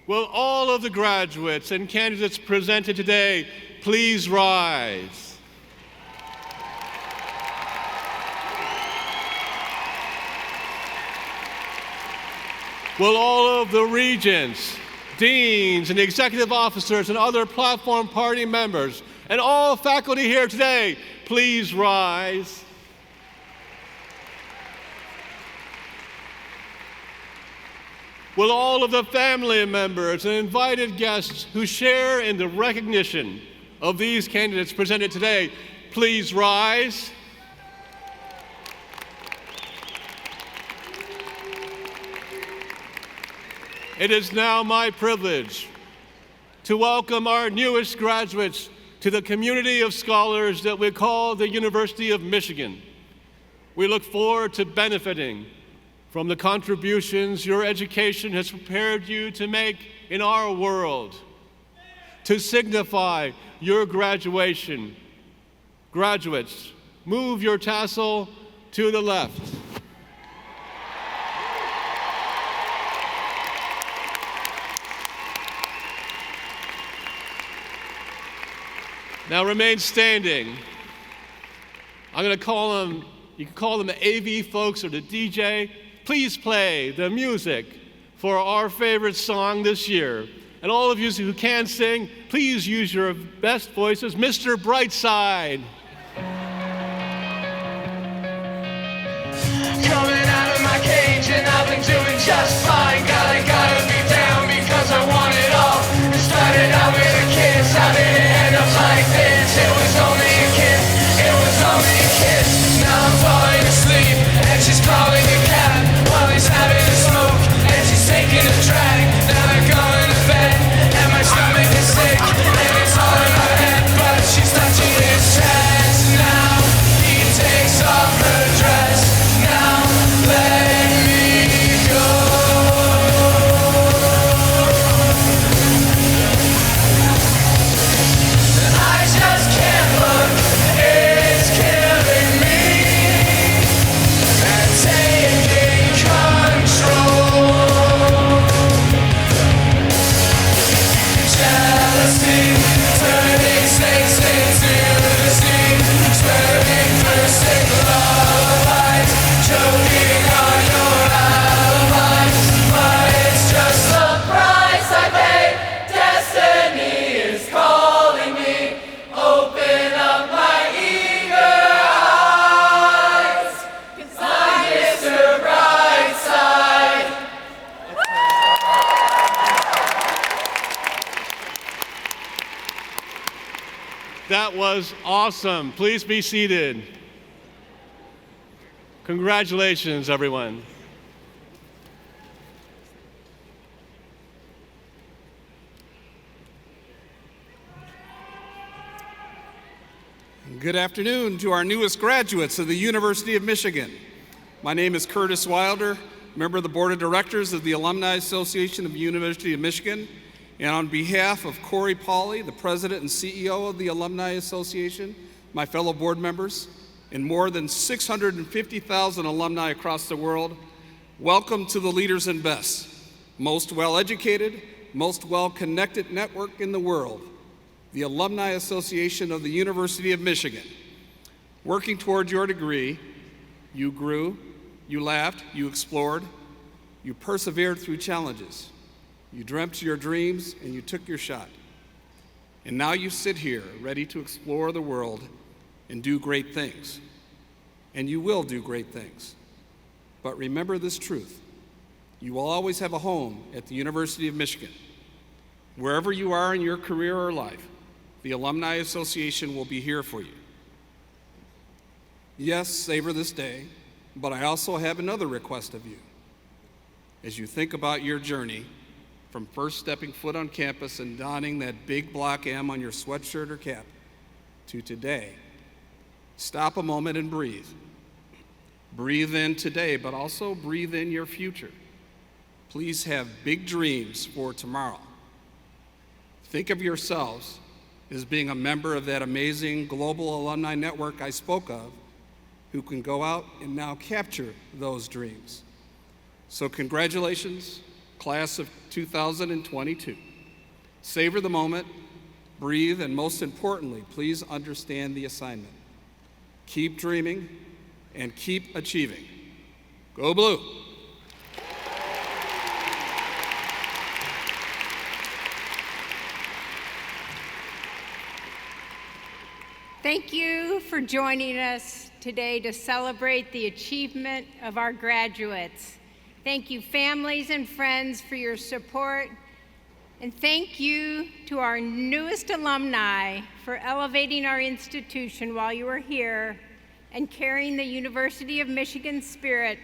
Will all of the graduates and candidates presented today please rise? Will all of the regents, deans, and executive officers and other platform party members and all faculty here today please rise? Will all of the family members and invited guests who share in the recognition of these candidates presented today please rise? It is now my privilege to welcome our newest graduates to the community of scholars that we call the University of Michigan. We look forward to benefiting from the contributions your education has prepared you to make in our world. To signify your graduation, graduates, move your tassel to the left. Now remain standing. I'm going to call them, you can call them the AV folks or the DJ. Please play the music for our favorite song this year. And all of you who can sing, please use your best voices. Mr. Brightside. Coming out of my cage and I've been doing just fine. Gotta be down because I want it all. It started out with a kiss, how did it end up like this? It was only a kiss, it was only a kiss. Now I'm falling asleep and she's calling a cab while he's having a smoke and she's taking a drag. Now they're going to bed and my stomach is sick and it's all in her head, but she's touching his chest. Now he takes off her dress. Now let me go. I just can't look, it's killing me and taking control. Jealousy, turning snakes into the sea, swearing for sick lullabies, choking on your alibis, but it's just the price I pay. Destiny is calling me. Open up my eager eyes, 'cause I'm Mr. Brightside. That was awesome. Please be seated. Congratulations, everyone. Good afternoon to our newest graduates of the University of Michigan. My name is Curtis Wilder, member of the Board of Directors of the Alumni Association of the University of Michigan. And on behalf of Corey Pauley, the President and CEO of the Alumni Association, my fellow board members, and more than 650,000 alumni across the world, welcome to the Leaders and Best, most well-educated, most well-connected network in the world, the Alumni Association of the University of Michigan. Working toward your degree, you grew, you laughed, you explored, you persevered through challenges. You dreamt your dreams and you took your shot. And now you sit here ready to explore the world and do great things. And you will do great things. But remember this truth. You will always have a home at the University of Michigan. Wherever you are in your career or life, the Alumni Association will be here for you. Yes, savor this day, but I also have another request of you. As you think about your journey, from first stepping foot on campus and donning that big block M on your sweatshirt or cap, to today, stop a moment and breathe. Breathe in today, but also breathe in your future. Please have big dreams for tomorrow. Think of yourselves as being a member of that amazing global alumni network I spoke of, who can go out and now capture those dreams. So congratulations, class of 2022. Savor the moment, breathe, and most importantly, please understand the assignment. Keep dreaming and keep achieving. Go Blue! Thank you for joining us today to celebrate the achievement of our graduates. Thank you, families and friends, for your support. And thank you to our newest alumni for elevating our institution while you were here and carrying the University of Michigan spirit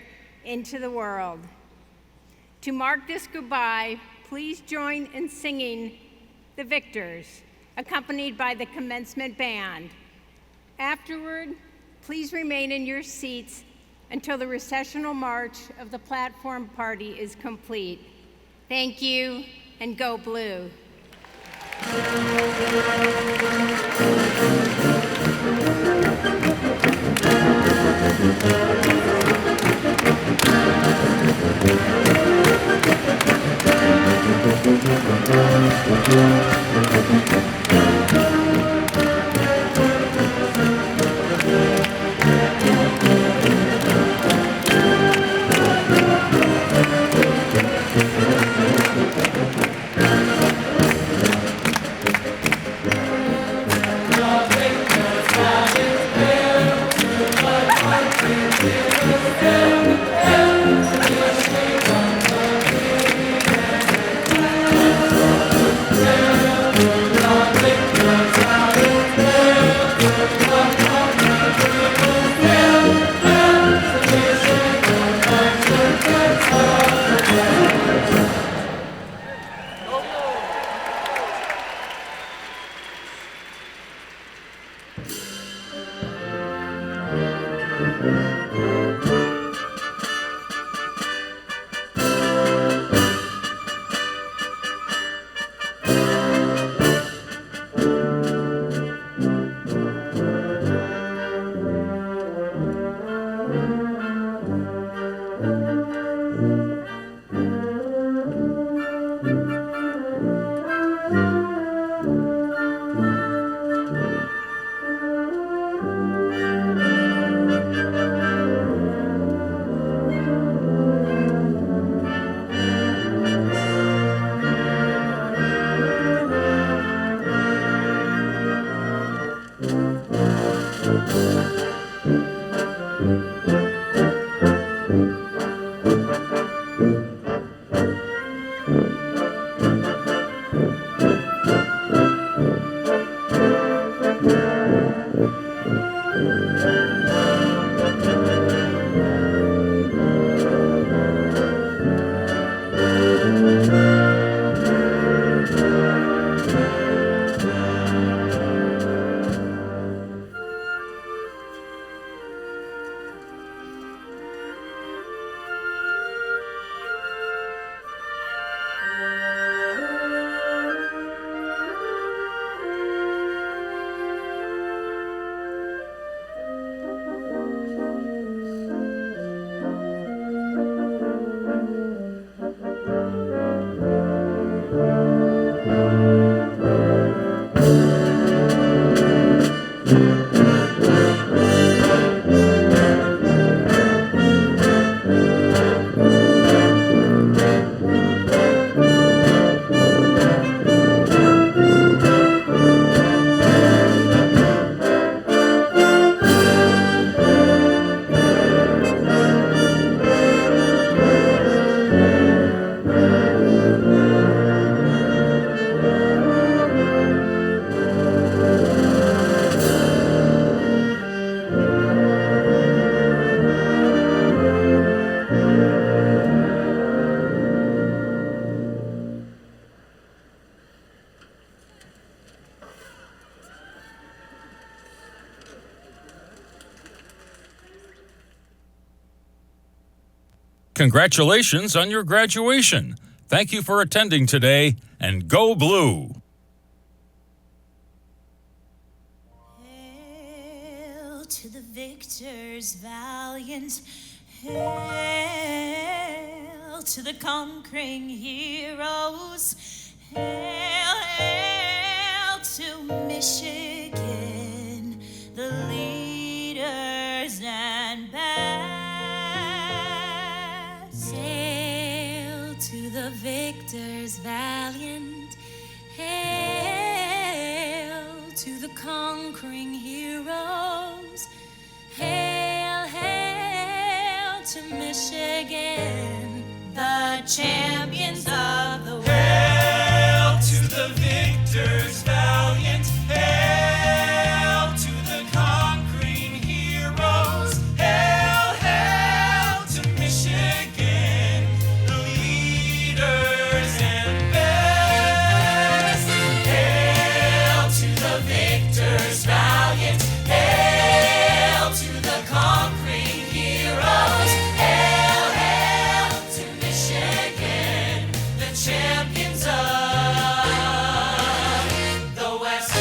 into the world. To mark this goodbye, please join in singing The Victors, accompanied by the commencement band. Afterward, please remain in your seats until the recessional march of the platform party is complete. Thank you, and go Blue. Congratulations on your graduation. Thank you for attending today, and go Blue! Hail to the victors valiant, hail to the conquering heroes, hail, hail to Michigan, the leaders and best. Hail to the victors valiant, hail to the conquering heroes, hail, hail to Michigan, the champions of the world. Hail to the victors valiant. Hail to the conquering heroes. Hail, hail to Michigan, the leaders and best. Hail to the victors valiant. Hail to the conquering heroes. Hail, hail to Michigan, the champions of the West.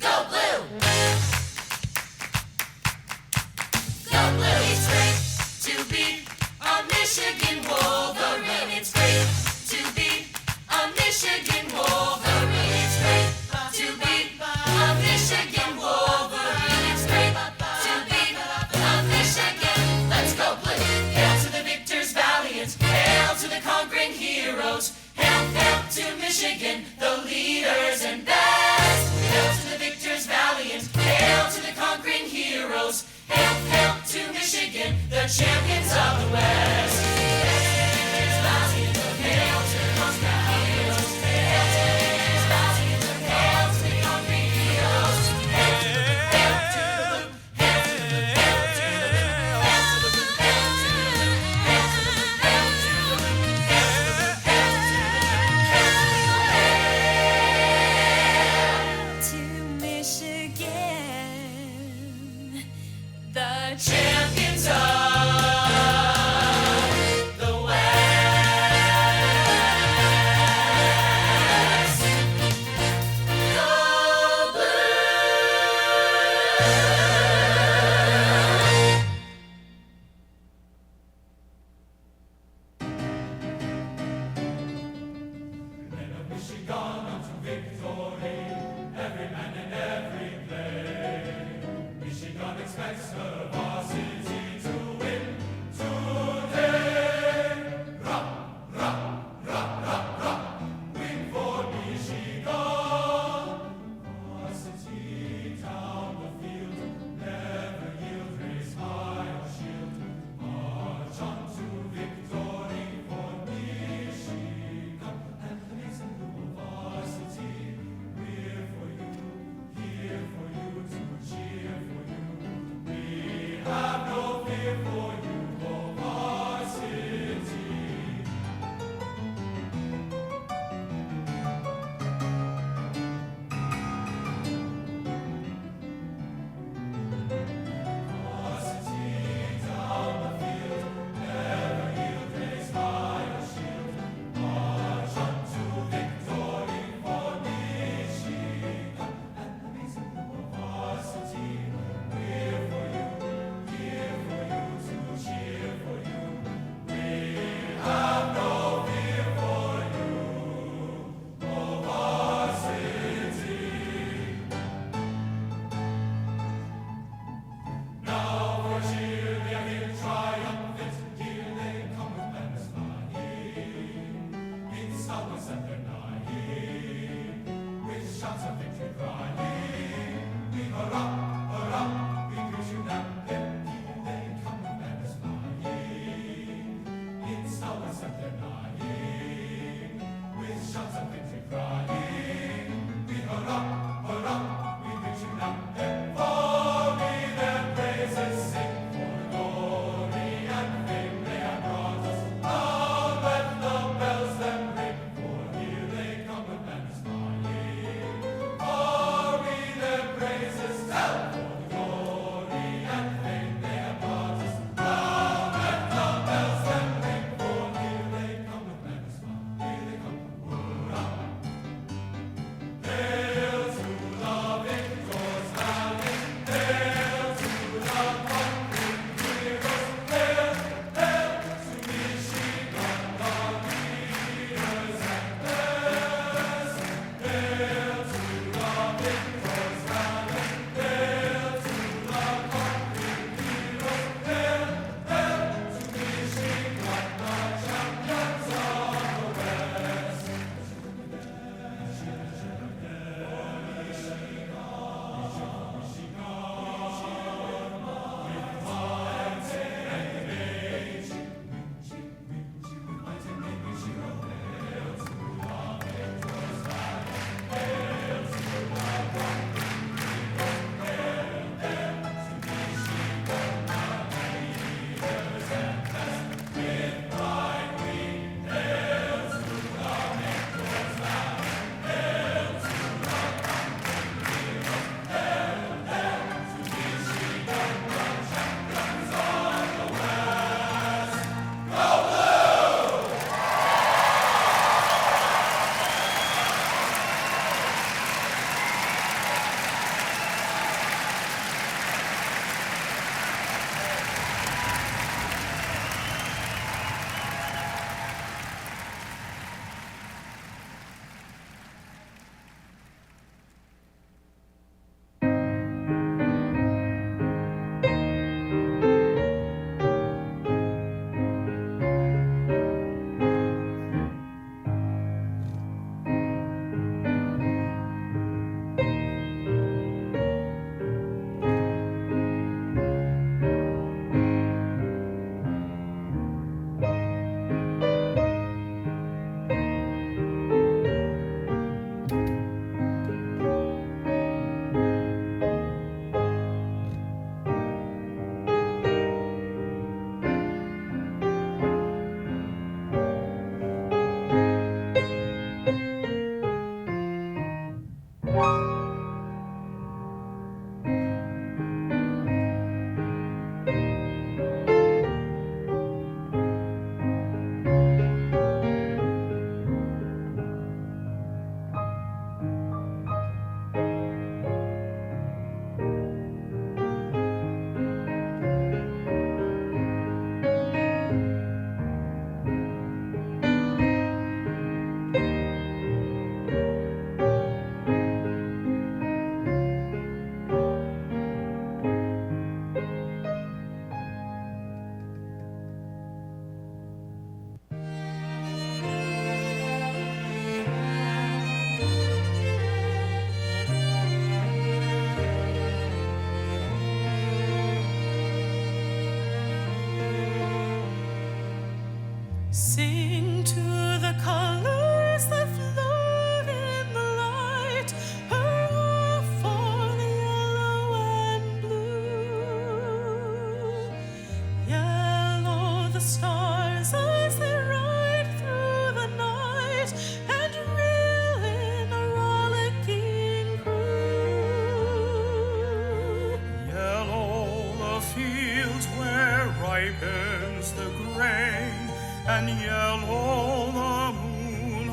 Go blue! Go blue! It's great to be a Michigan Wolverine. It's great to be a Michigan Wolverine. It's great to be a Michigan Wolverine. It's great to be a Michigan. Let's go blue! Hail to the victors valiant. Hail to the conquering heroes. Hail, hail to Michigan, the leaders and best. Hail to the victors valiant. Hail to the conquering heroes. Hail, hail to Michigan, the champions of the West. Hail to the conquering heroes. Hail to the victors valiant. Hail to the conquering heroes. Hail to the blue. Hail to the blue. Hail to the blue. Hail to the blue. Hail to the blue. Hail to the blue. Hail to the blue. Hail to the blue. To Michigan, The champions of the West. Go blue! Men of Michigan unto victory, every man and every play. Michigan expects the varsity Sing to the colors that float in the light. Hurrah for the yellow and blue. Yellow the stars as they ride through the night and reel in a rollicking crew. Yellow the fields where ripens the grain, and yellow the moon